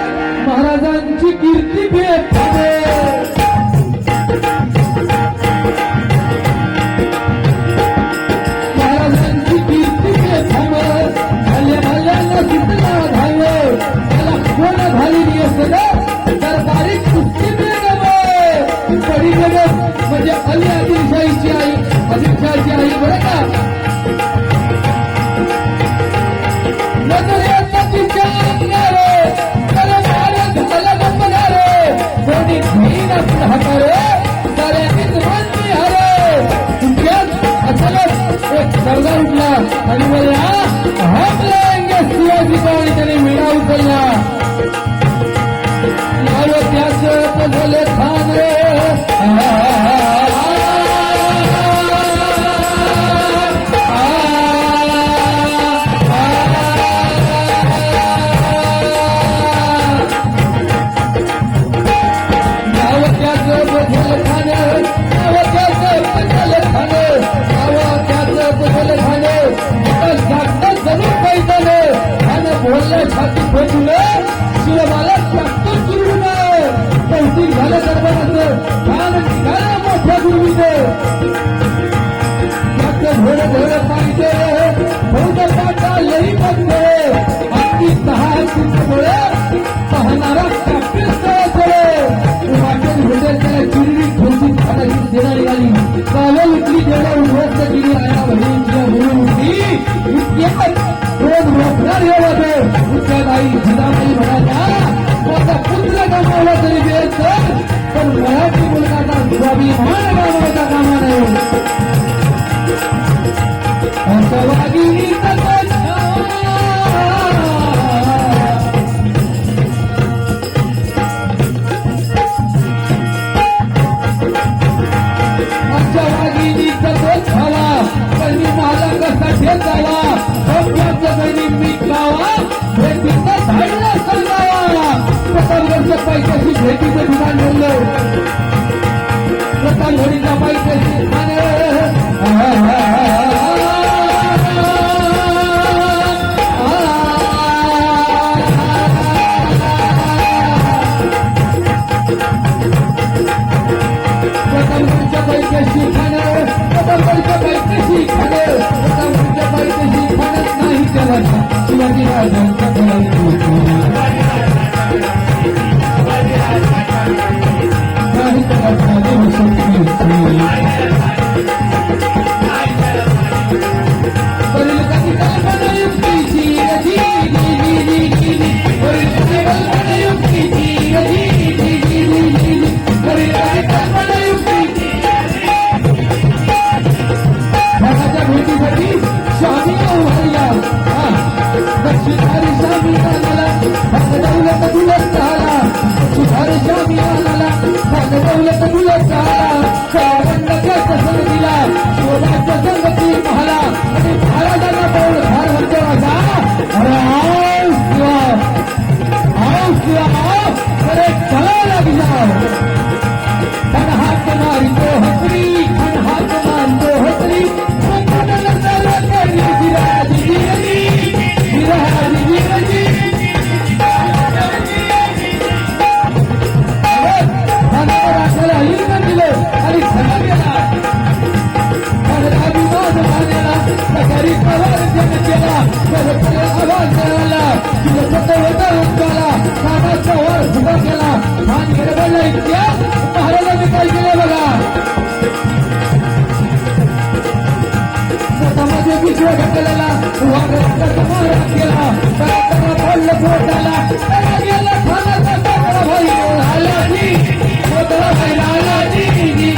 S1: महाराजांची कीर्ती भेट परीक्षाची आई बरं का नजरेचा तिच्या अंगारे तर मारत झालं गपणारे कोणी घेईन असं हातारे साऱ्यानीच मानली हरे तुमच्यात अचानक एक सरदार उठला आणि बोलला हम लेंगे शिवाजी को आणि त्याने विडा उचलला नाव त्याचं झाले खाने छाती फेकलं शिवबाला ट्रॅक्टर सुरू कौतिक झालं सर्वांचं कान काय मोठ्या गुरुवीचे घोडे घोडे पाहिजे बहुधा पाटा लई पडते अगदी 6 इंचमुळे पाहणारा ट्रॅक्टर स्थळाकडे वाटेल घोडे त्याला चिरडी ठोसी खाण्याची सेना निघाली चालू इथली जेवढा उद्ध्वस्त केली आया बहिणीच्या मुली उठली इतक्यात रोज रोखणार हे होते आई जिजाबाई म्हणाल्या माझा पुत्र गमावला तरी वेळ पण मराठी मुलगाचा स्वाभिमान गमावायचा कामा नाही वागिनीचा तोच झाला पण मला कसा ठेचावा सैनिक गावा भेटीचा धाडला सांगावा प्रतापगडच्या पैशाची भेटीचं ठिकाण ठरलं प्रतापगडीच्या पैशाची प्रतापगडच्या पैशाची खाणं प्रतापगडच्या पैशाची खाणं प्रतापगडच्या पैशाची खाणं नाही त्याला शिवाजी राजांचा नाही भेटीसाठी स्वामी उभारला दक्षिणारी स्वामी आला दौलत दुलत आला सुधार स्वामी आला दौलत दुलत आला सर्वांना संग दिला शोधाच्या संगती पाहला आणि महाराजांना पाहून फार म्हणतो माझा अरे शिवा अरे चला लागला पण हात मारितो हसरी पण हात मारतो हसरी महाराजांनी काय केलं बघा स्वतःमध्ये विश्व घटलेला महाराज केला पडलं पोटाला गेला खानाचा टाकला भाई आला जी पोतळा भाई आला जी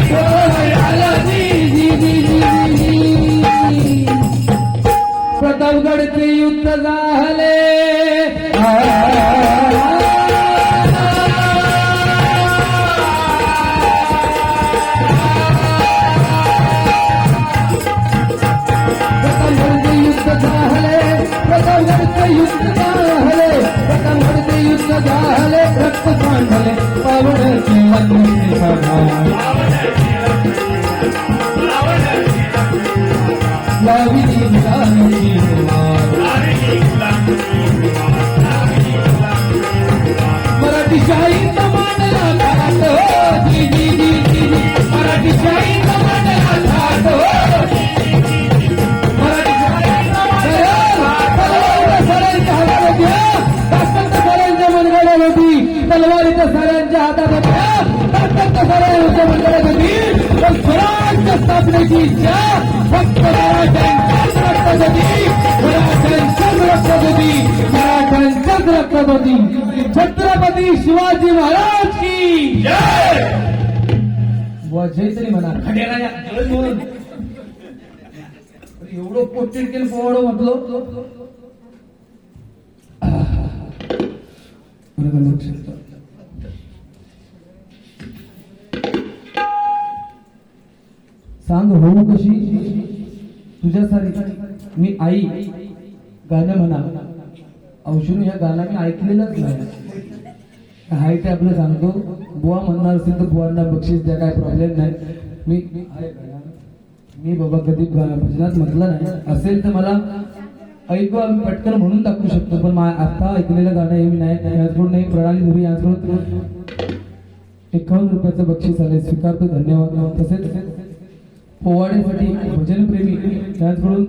S1: पोतळा भाई आला जी प्रतापगडचे युद्ध झाले युद्ध झाले रक्त सांडले पावडची मराठी शाही मांडला घाट मराठी शाही मांडला घाट तलवारीच्या साऱ्यांच्या हातात होत्या साऱ्यांच्या मंडळात होती पण स्वराज्य स्थापनेची जय फक्त मराठ्यांच्याच रक्तासाठी मराठ्यांच्याच रक्तासाठी मराठ्यांच्याच रक्तासाठी छत्रपती शिवाजी महाराज की जय जय तरी म्हणा खंडेराया एवढं पोटीत केलं पोवाडं म्हटलं सांग होऊ कशी तुझ्यासारखी मी आई गाणं म्हणा औषध या गाणं मी ऐकलेलंच नाही हाय ते आपलं सांगतो बुवा म्हणणार असेल तर बुवांना बक्षीस द्या काय प्रॉब्लेम नाही मी बाबा कधी भजनात म्हटलं नाही असेल तर मला ऐकू आम्ही पटकन म्हणून टाकू शकतो पण आता ऐकलेलं गाणं हे मी नाही याचकडून नाही प्रणाली धुरी यांच्याकडून 51 रुपयाचं बक्षीस आले स्वीकारतो धन्यवाद तसेच पोवाडेसाठी भजन प्रेमी त्यांच्याकडून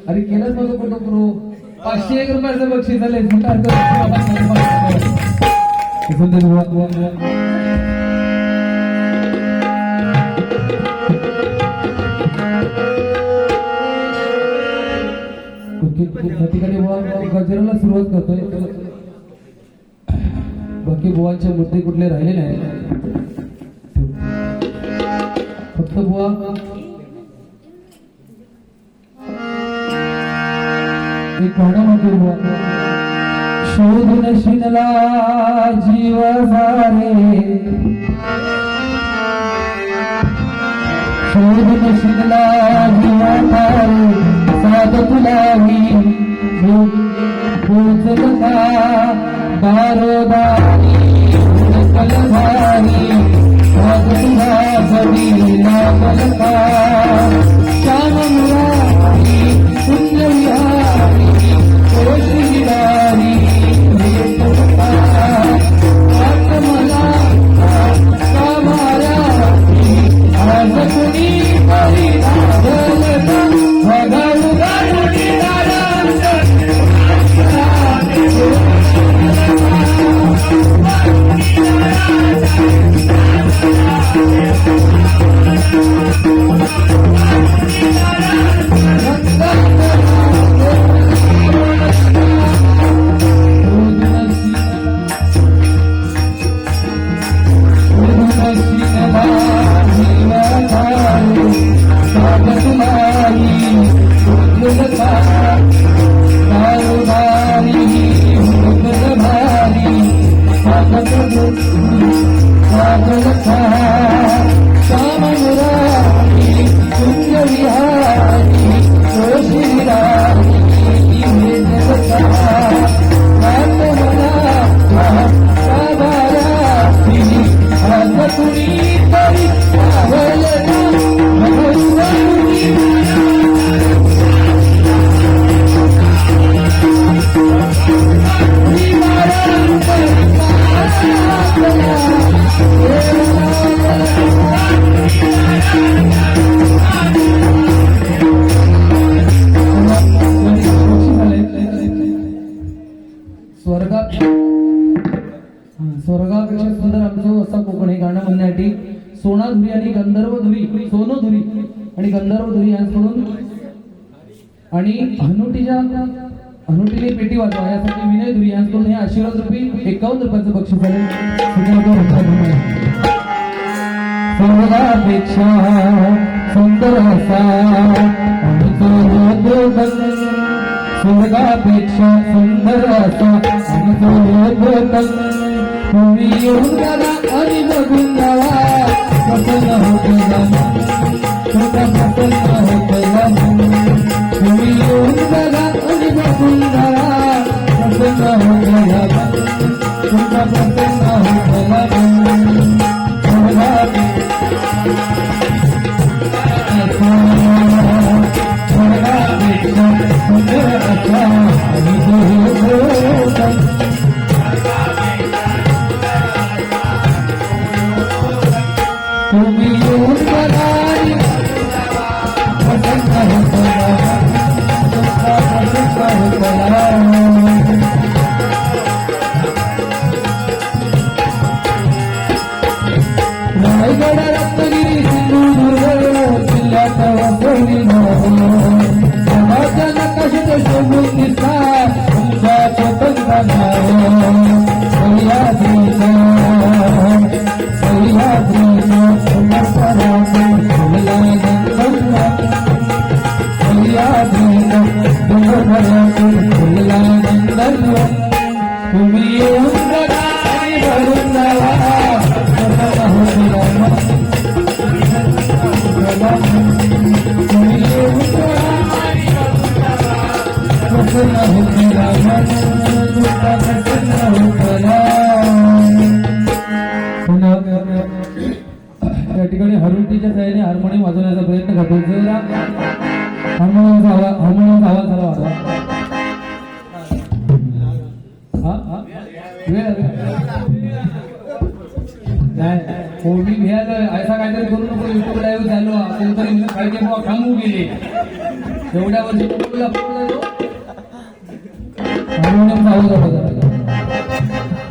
S1: अरे केलंच माझं फोटो करू 501 रुपयाचं बक्षीस आले ठिकाणी गजराला सुरुवात करतोय बाकी बुवांचे मुद्दे कुठले राहिले नाही फक्त बुवा एक गाणं म्हणतो बुवा शोधून शिनला जीव सारे शोधून शिनला जीव सारे साध तुलाही पोचलता दारोदारी कलधारी साध तुला बदी लागलता श्याम मुरारी पुण्य विहारी कोशिदारी आत्मला कामारा आज कुणी परी लागलता भगवू गाडी स्वर्गापेक्षा सुंदर आमचं असं कोकण हे गाणं म्हणण्यासाठी सोनाधुरी आणि गंधर्वधुरी सोनोधुरी आणि गंधर्वधुरी यांच्याकडून आणि हनुटीने पेटी वाजवा यासाठी विनय धुरी यांच्याकडून हे आशीर्वाद रूपी 51 रुपयाचं बक्षीस आले स्वर्गापेक्षा सुंदर असा स्वर्गापेक्षा सुंदर असा तुम्ही येऊन दादा आणि बघून जावा प्रसन्न होते प्रसन्न होते तुम्ही येऊन दादा आणि बघून जावा प्रसन्न होते प्रसन्न तुम्ही येऊन बघाई या ठिकाणी हरुटीच्या सहाय्याने हार्मोनियम वाजवण्याचा प्रयत्न करतो. जरा हार्मोनियमचा आवाज जरा वाजवा. नाही हो मी घ्यायला ऐसा काहीतरी करू नको. युट्यूब लाईव्ह चालू कोणतरी काय ते बुवा खांबू गेले एवढ्या वर्षी हार्मोनियमचा आवाज वाजवा.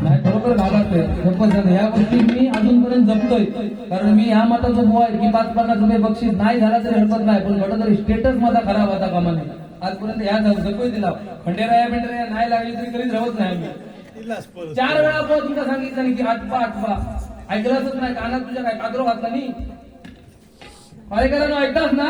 S1: नाही खरोखर घाबरतोय खूपच झालं. या गोष्टी मी अजूनपर्यंत जपतोय कारण मी ह्या मताचा बुवा आहे की 5-50 रुपये बक्षीस नाही झाला तरी हरकत नाही पण कुठं तरी स्टेटस माझा खराब होता कामा नये. आजपर्यंत ह्या जपतोय दिला. खंडेराया बिंडेराया नाही लागली तरी कधीच राहत नाही मी. 4 वेळा बुवा तुमचा सांगितलं नाही की आठपा ऐकलंच नाही. कानात तुझ्या काय कादरो घातला नाही. ऐकायला ऐकताच ना.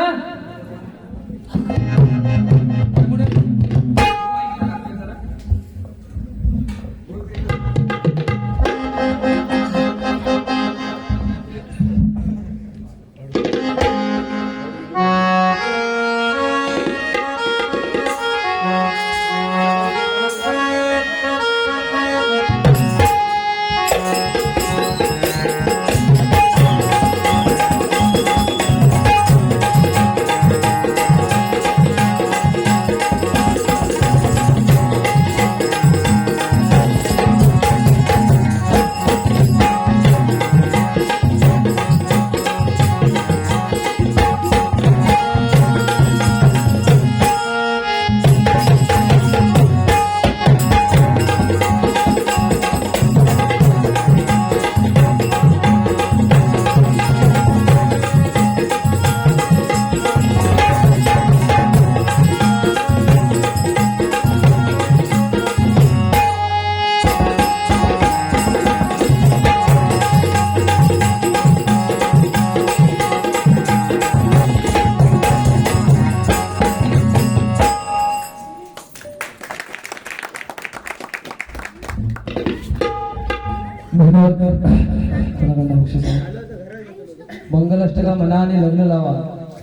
S1: मंगलाष्टका म्हणा आणि लग्न लावा.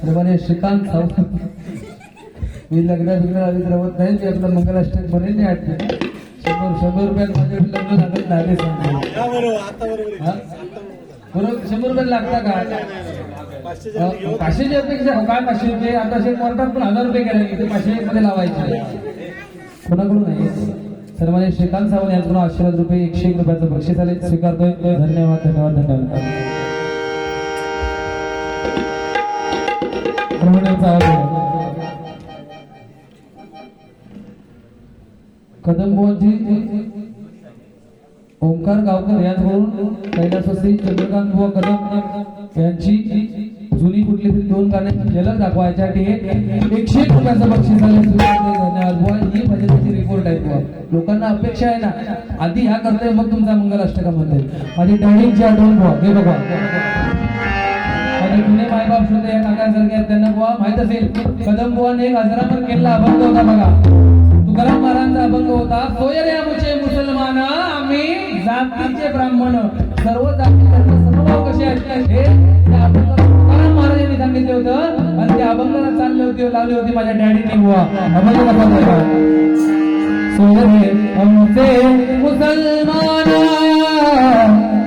S1: प्रमाणे श्रीकांत सावंत मी लग्न रवत नाही ते आपलं मंगलाष्टक म्हणेल नाही आठवते. 100 रुपयात माझे लग्न लागत नाही बरोबर. 100 रुपयाला लागता का 500च्या पेक्षा काय 500 रुपये आता असे कोर्टात पण 1000 रुपये गेले इथे 500 मध्ये लावायचे कोणाकडून नाही. सर्वांनी श्रीकांत सावंत यांच्याकडून आशीर्वाद रुपये 101 रुपयाचं बक्षीस आले स्वीकारतोय. धन्यवाद धन्यवाद धन्यवाद. कदमबुवांची ओंकार गावकर यांच्याकडून कैलासवासी चंद्रकांत बुवा कदम यांची जुनी कुठली तरी 2 गाण्यांची झलक दाखवायसाठी 101 रुपयाचं बक्षीस आले. धन्यवाद बुवा. ही भजनाची रिपोर्ट आहे बुवा. लोकांना अपेक्षा आहे ना आधी ह्या करतोय मग तुमचा मंगलाष्टकामध्ये माझी डॅडींची आठवण बुवा. हे बघा माझे जुने मायबाप सुद्धा या काकांसारखे आहेत त्यांना बुवा माहित असेल. कदम बुवाने एक हजरापर केला अभंग होता बघा. तुकाराम महाराजांचा अभंग होता. सोयरे आमचे मुसलमान आम्ही जातीचे ब्राह्मण सर्व जाती सर्व कसे आहेत हे त्या अभंगात तुकाराम महाराजांनी सांगितले होतं आणि त्या अभंगाला चालले होते लावले होते माझ्या डॅडीने बुवा. अभंग कसा होता. सोयरे आमचे मुसलमान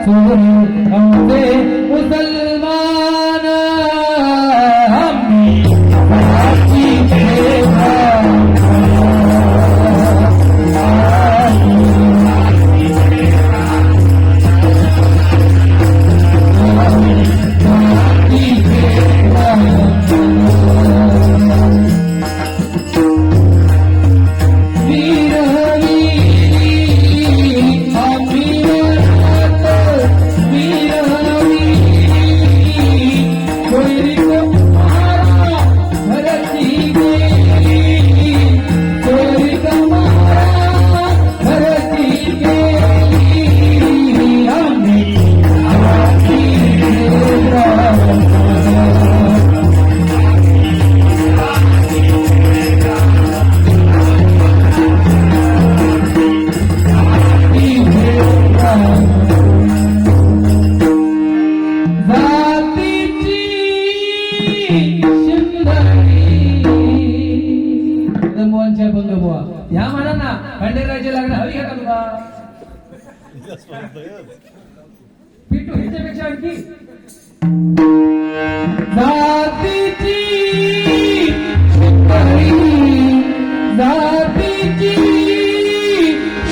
S1: सोयरे आमचे मुसलमान आम्ही जातीचे ह्या म्हणा ना खंडेरायाचे लग्न हवी का तुला पिटू ह्याच्यापेक्षा आणखी जातीची जातीची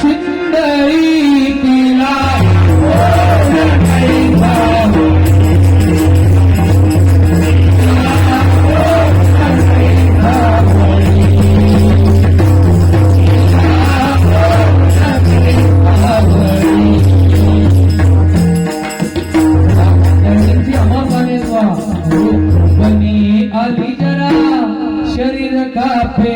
S1: सुंदरी तिला आली जरा शरीर कापे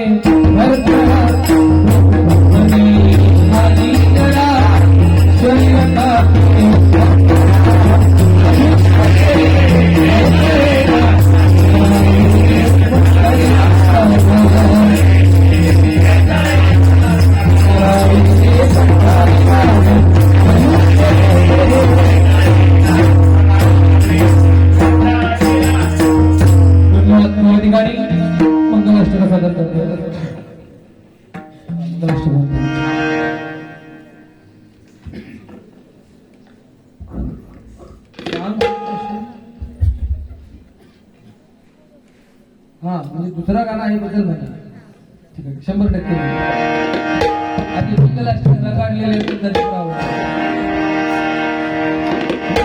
S1: आली जरा शरीर कापे ठिकाणी मंगलाष्टका सादर करते हा म्हणजे दुसरा गाणं आहे बदल म्हणा ठीक आहे 100% आधी मंगलाष्टकाला काढलेले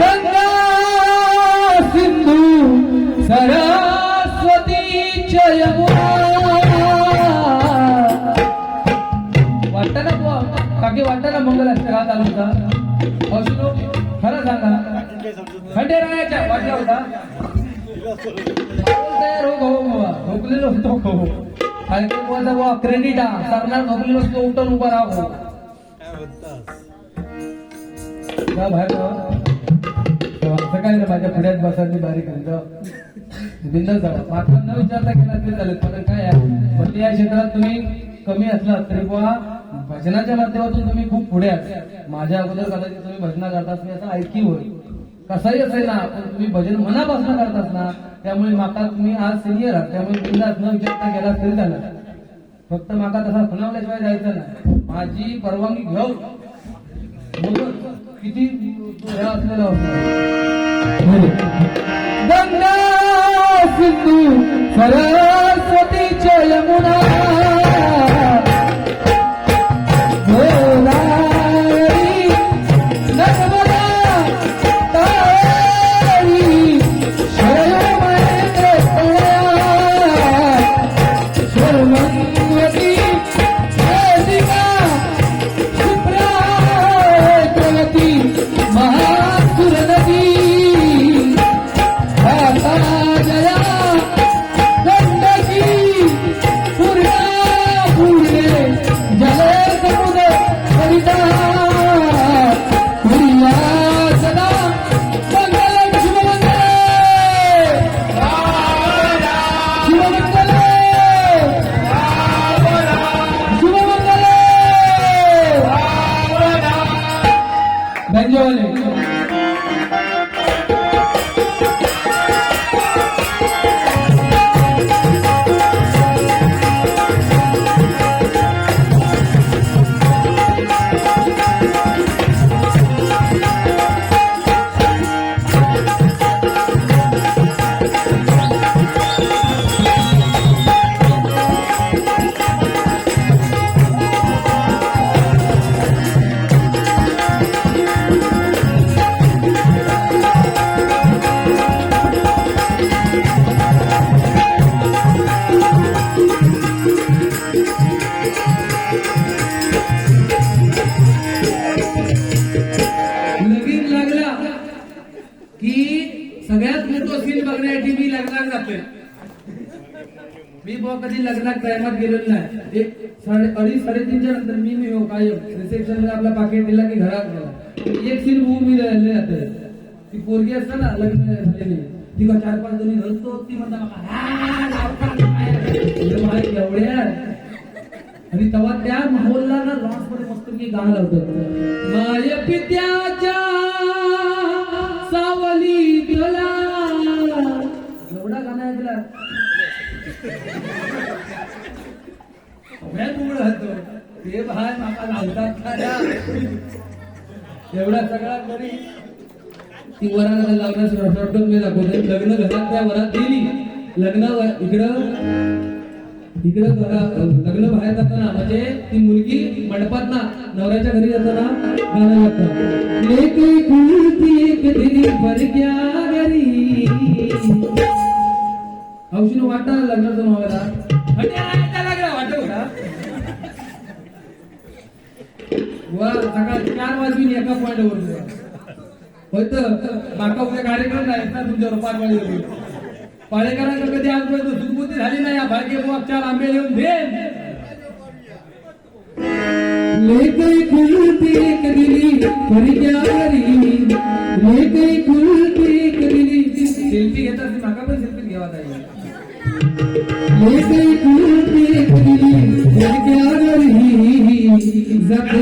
S1: गंगा सिंधू सरस्वती यमुना वाटतं ना बुवा काकी वाटतं ना मंगलाष्टका हात आला होता औषधो खरं सांगा खंडेरायाच्या वाटला होता तयार हो बाबा झोपलेलो होतो हो खालच्या बुवाचा बुवा क्रेडिट हा सरणार झोपलेलो असतो उठून उभा राहा बाहेर सकाळी माझ्या पुढ्यात बसायची बारीक बिंदास जावा मात्र न विचारता केला तरी चालेल पण काय आहे पण या क्षेत्रात तुम्ही कमी असलात तरी बुवा भजनाच्या माध्यमातून तुम्ही खूप पुढे आहात माझ्या अगोदर कदाचित तुम्ही भजना करतात मी असं ऐकी होईल कसंही असेल ना पण तुम्ही भजन मनापासून करतात ना त्यामुळे माका तुम्ही आज सिनियर आहात त्यामुळे बिंदास न विचारता गेला तरी चालेल फक्त माका तसा फुलावल्याशिवाय जायचं नाही माझी परवानगी घेऊ किती ह्या असलेला गंगा सिंधू सरस्वतीच्या यमुना गोदावरी नर्मदा कावेरी शरमंद्र शर्मंगती वेदिका सुप्रावती महासुर नदी जया गंडकी पूर्णा पूर्णे जले समुद्र कविता पूर्या सदा मंगल शिवमंगले शिवमंगले शिवमंगले धन्यवाद सगळ्यात मोठं सीन बघण्यासाठी मी लग्नात जातोय मी बुवा कधी लग्नात टायमात गेलेलो नाही एक 2:30-3:30च्या नंतर मी हो काय रिसेप्शनला आपला पाकिट दिला की घरात गेला एक सीन बघून मी जाते ती पोरगी असते ना लग्न झालेली ती का 4-5 जणी घालतो ती म्हणता एवढ्या आणि तेव्हा त्या माहोलला ना लॉन्स मध्ये मस्त की गाणं लावतात माय पित्याच्या सावली तुला एवढा गाणं ऐकला ते भाय माका लावतात एवढा सगळा तरी ती वराला लग्नाचं रटून मी दाखवते. लग्न घरात त्या वरात गेली. इकडं लग्न बाहेर जाताना म्हणजे ती मुलगी मंडपात ना नवऱ्याच्या घरी जाताना गाणं लागतं. लेके खुलती एक दिली बरक्या घरी. हौशीनं वाटतं लग्नाचं मावाला वाटत होता. वा सकाळ 4 वाजून एका पॉइंटवर होतं. माका उद्या कार्यक्रम नाही ना तुमच्यावर 5 वाजले. पाळेकरांना कधी आजपर्यंत सुटबुद्धी झाली नाही. या भाग्य 4 आंबे लिहून दे. लेकई खुलती एक दिली बरक्या घरी. लेकई खुलती एक दिली. सेल्फी घेतात ती माका पण सेल्फी घ्यावा ताई. लेकई खुलती एक दिली बरक्या घरी. जाते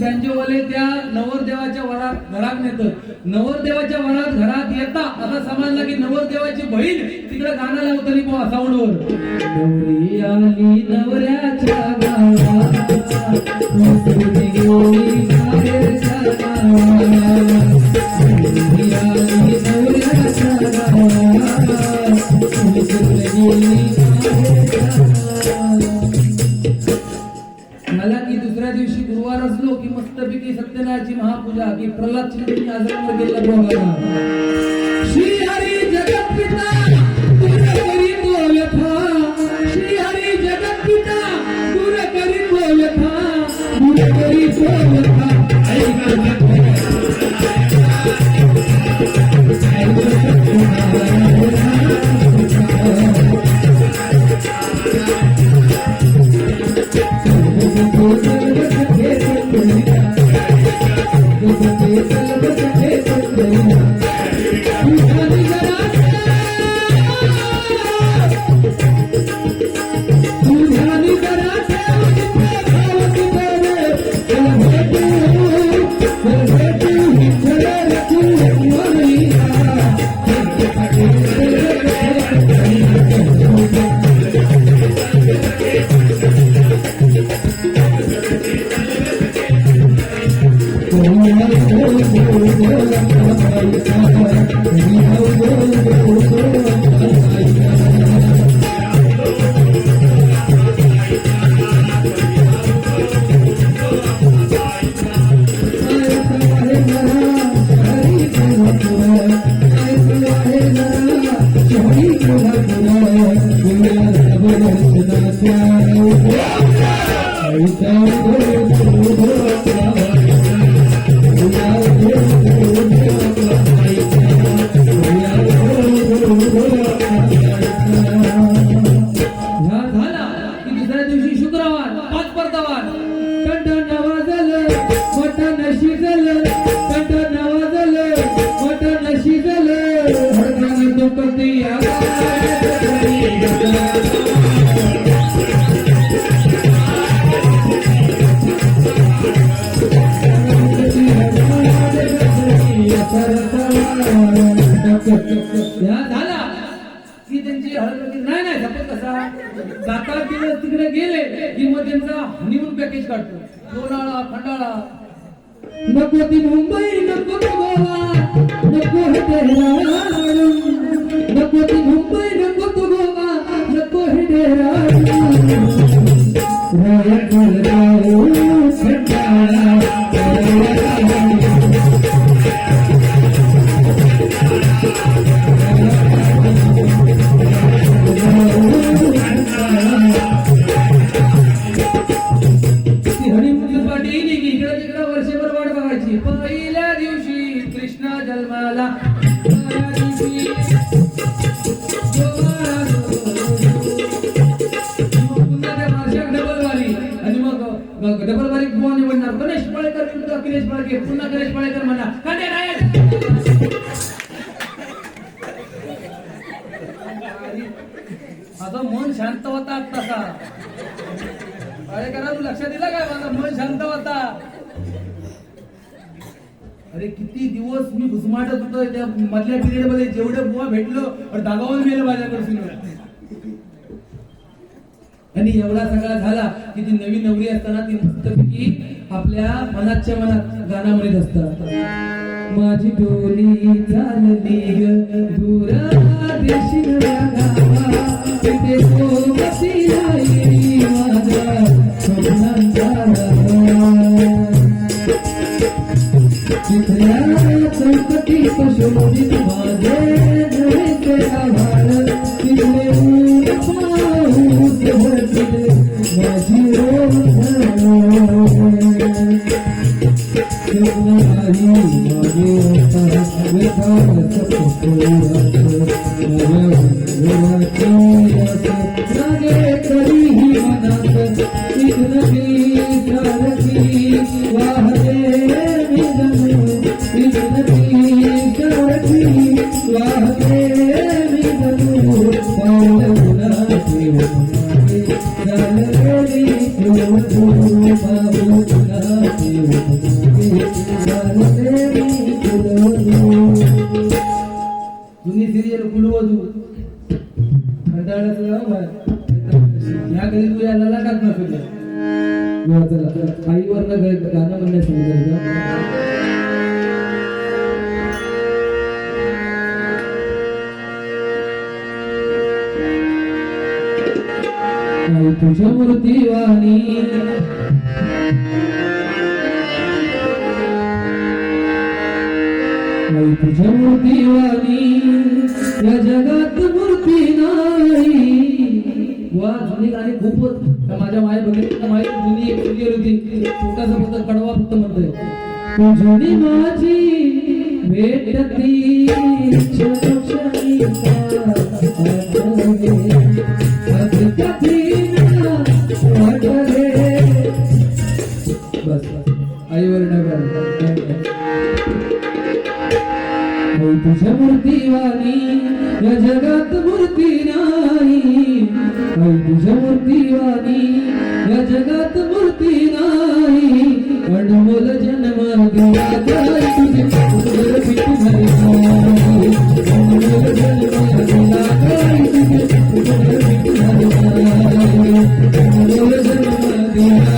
S1: बँजोवाले त्या नवरदेवाच्या घरात नेतात. नवरदेवाच्या घरात येता आता समजलं की नवरदेवाची बहीण तिकडे गाणं लावतली बुवा साऊंडवर. नवरी आली नवऱ्याच्या गावात. मस्तुरी गेली बाहेरच्या गावात. नवरी आली नवऱ्याच्या गावात. मस्तुरी गेली बाहेरच्या गावात. मला की दुसऱ्या दिवशी गुरुवार असलो की मस्तपैकी सत्यनारायणची महापूजा की प्रल्हाद शिंदेनी आश्रमावर गेला बोलायला. श्री हरी जगत पिता दूर करी तो व्यथा. श्री हरी जगत पिता दूर करी तो व्यथा. दूर करी तो व्यथा. तिकडे गेले की मग त्यांचा हनीमून पॅकेज काढतो. लोणाळा खंडाळा. नको ती मुंबई नको गोवा नको हे डेहराडून. नको ती मुंबई नको तो गोवा नको हे डेहराडून. पहिल्या दिवशी कृष्ण जन्माला. डबल बारीक निवडणार. गणेश पाळेकर अखिलेश पाळके पुन्हा गणेश पाळेकर शांत होता तसा. अरे करा तू लक्ष दिलं काय माझा मन शांत होता. अरे किती दिवस मी घुसमाटत होतो त्या मधल्या पिरियड मध्ये जेवढे बुवा भेटलो और दागावून गेलं माझ्याकडून. आणि एवढा सगळा झाला की ती नवी नवरी असताना ती मस्तपैकी आपल्या मनाच्या मनात गाणं म्हणत असतात. माझी डोली चालली ग दूर देशी तिथे सोबती राहिली माझ्या स्वप्नांचा तिथल्या चौकटी शोधित माझे नव्हे आभार तिथले पाऊस भरतील माझी जुनी सिरियल कुलवधू या कधी तू याला लागत नसुद्धा. चला आईवर गाणं म्हणण्यास सांगितलं. तुझ्या मूर्तीवाणी तुझ्या मूर्तीवाणी या जगात मूर्ती नाही. वा जुनी गाणी खूप माझ्या माये बघितली माहिती जुनी एक सिरियल होती छोटासा फक्त कडवा फक्त म्हणतोय. तुझी माझी भेटती बस आईवर तुझ्या मूर्तीवाणी या जगात मूर्ती नाही. तुझ्या मूर्तीवाणी या जगात मूर्ती नाही. अनमोल जन्म दिला तुझे पिठी भरली. अनमोल जन्म दिला तुझे पिठी भरली. अनमोल जन्म दिला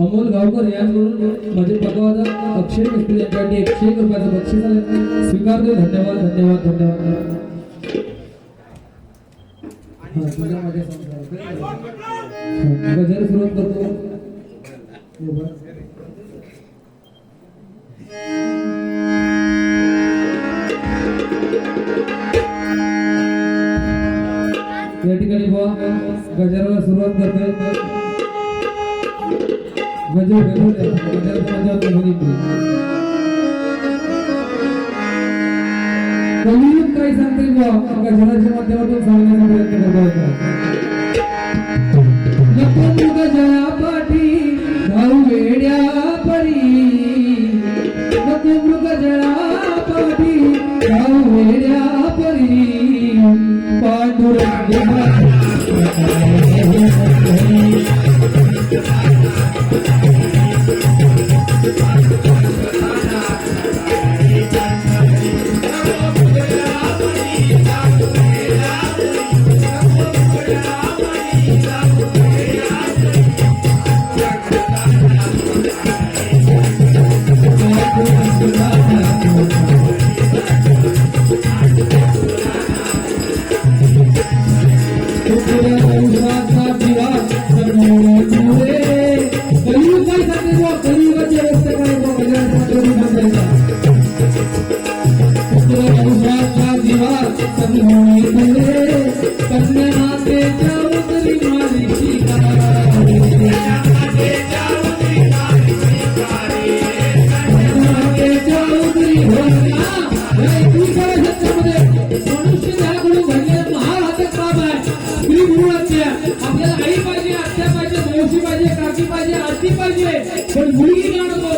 S1: अमोल गावकर यांकडून माझे पदवादा अक्षय मिस्त्री यांच्यासाठी 101 रुपयाचं बक्षीस स्वीकारतो. धन्यवाद धन्यवाद धन्यवाद. गजर सुरुवात करतो. या ठिकाणी गजराला सुरुवात करतोय. गजर कलियुग काय सांगते गजराच्या माध्यमातून सांगण्याचा प्रयत्न करतो. नको गजरा पाठी वेड्या परी पांडुरंग आपल्याला आई पाहिजे, आत्या पाहिजे, मावशी पाहिजे, काकी पाहिजे, आजी पाहिजे, पण मुलगी नको.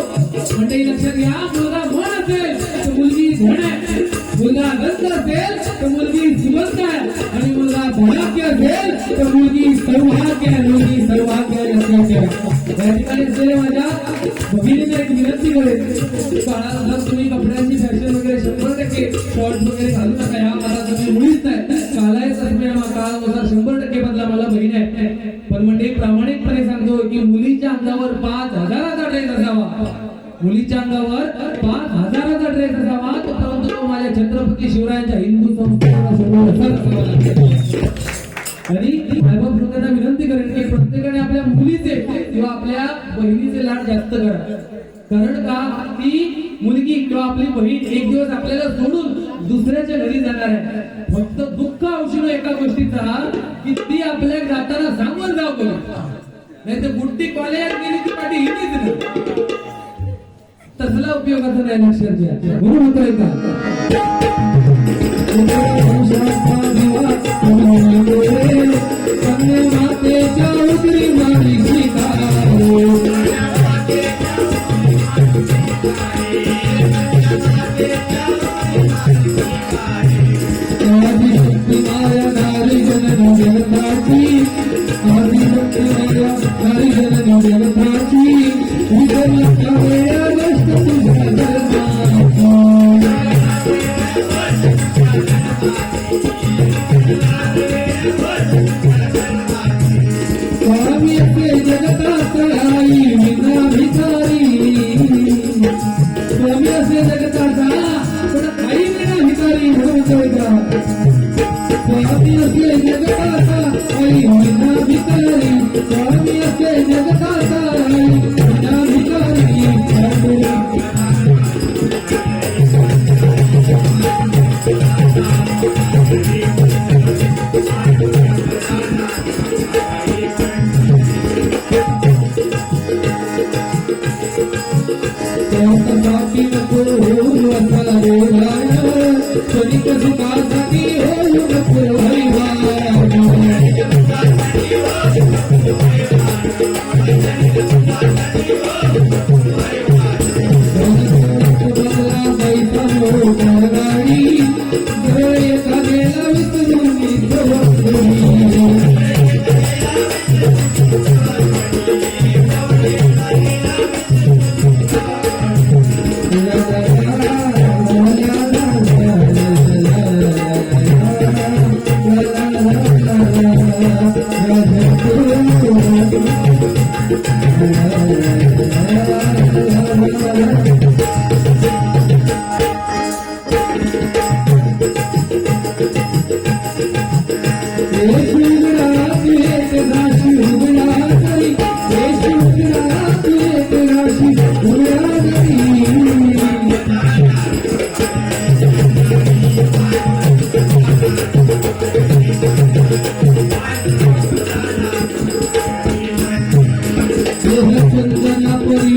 S1: म्हणजे लक्षात घ्या, मुलगा म्हण असेल तर मुलगी धन आहे, मुलगा गंध असेल तर मुलगी जिवंत आहे, आणि मुलगा धनाक्य असेल तर मुलगी सौभाग्य आहे. मुलगी सौभाग्य आहे. लक्षात ठेवा. या ठिकाणी असलेल्या माझ्या भगिनीने एक विनंती करेल, काळानुसार तुम्ही कपड्यांची फॅशन वगैरे 100% शॉर्ट वगैरे घालू नका. या काळात तुम्ही मुळीच नाही घालायचं. काळानुसार 100% बदला. मला बहीण आहे, पण म्हणजे प्रामाणिकपणे सांगतो की मुलीच्या अंगावर 5,000चा ड्रेस असावा, मुलीच्या अंगावर 5,000चा ड्रेस असावा, परंतु तो माझ्या छत्रपती शिवरायांच्या हिंदू संस्कृतीला आणि वैभव लोकांना विनंती करेन की प्रत्येकाने आपल्या मुलीचे किंवा आपल्या बहिणीचे लाड जास्त करा. कारण का, ती मुलगी किंवा आपली बहीण एक दिवस आपल्याला सोडून दुसऱ्याच्या घरी जाणार आहे. फक्त दुःख औषध एका गोष्टीचा की ती आपल्या जाताना सांगून जाऊ करू, नाही तर बुट्टी कॉलेजात गेली की पाठी हिंदीच नाही, तसला उपयोगाचा नाही. लक्षात घ्या. म्हणून होतोय का मातेच्या उतरी मारी सीता माया नारी जन जगताची, आदि भक्ती माया नारी जन जगताची, विजय वेळा नष्ट तुझ्या धर्माची. स्वामी असे जगतात आई विना भिकारी, स्वामी असे जगताचा पण आई विना भिकारी. म्हणून का स्वामी असे जगताचा आई विना भिकारी, स्वामी असे जगताचा आई विना भिकारी. बाकी नको होऊ असा देवाय, क्षणिक सुखासाठी होऊ नको हरिवाय. गाडी एका गेला विसरून चंदनापरी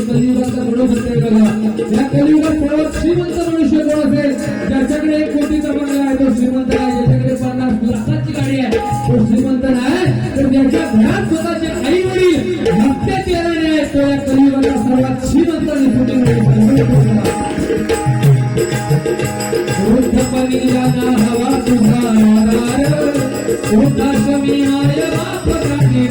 S1: कलियुगाचा बडो सत्य बघा. या कलियुगात सर्वात श्रीमंत मनुष्य कोण असेल? ज्याच्याकडे 1 कोटीचा बंगला आहे तो श्रीमंत आहे. ज्याच्याकडे 50 लाखाची गाडी आहे तो श्रीमंत नाही. तर ज्याच्या घरात स्वतःचे आई वडील हप्ते चेहऱ्याने आहेत तो या कलियुगाचा सर्वात श्रीमंत आणि सुखी वृद्धपणी जाना हवा तुझा आधार, वृद्धाश्रमी माय बाप काठी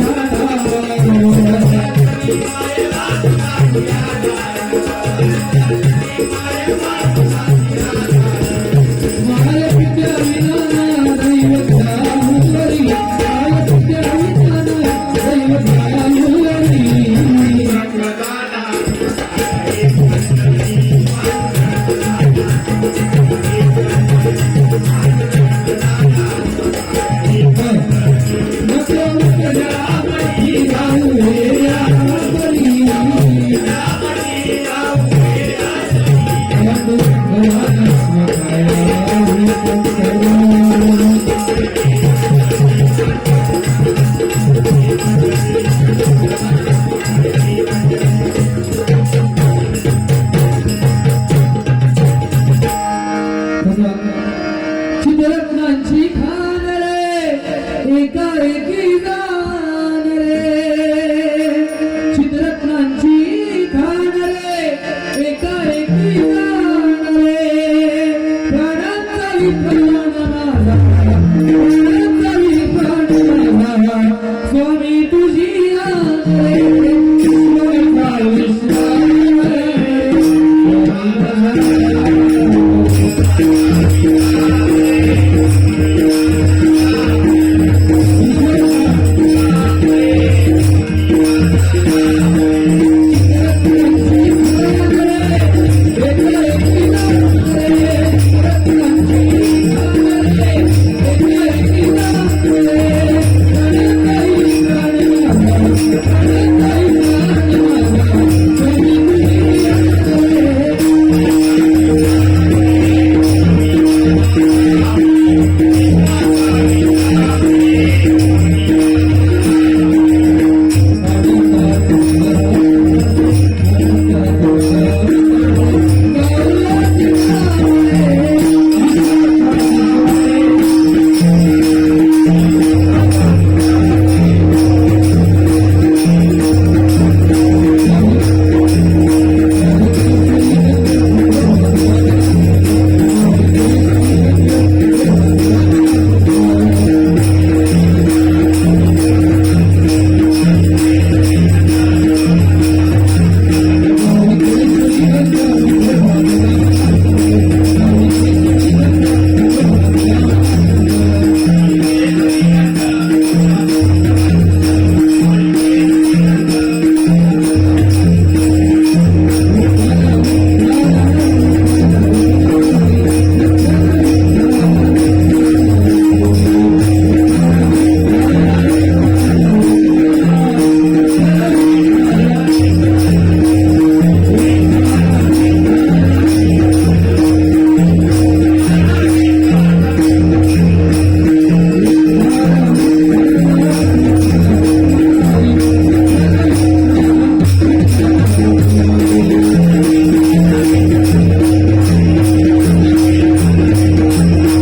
S1: माय पित्या विना दैवत जाऊरी, माय पित्या विना दैवत जाऊरी. चित्ररत्नांची खान रे, एकाएकी जाण रे. चित्ररत्नांची खान रे, एकाएकी जाण रे. प्राणांचा विप्राण माझा, प्राणांचा विप्राण माझा, स्वामी तुझी आण रे. स्वामीचा विश्वास रे,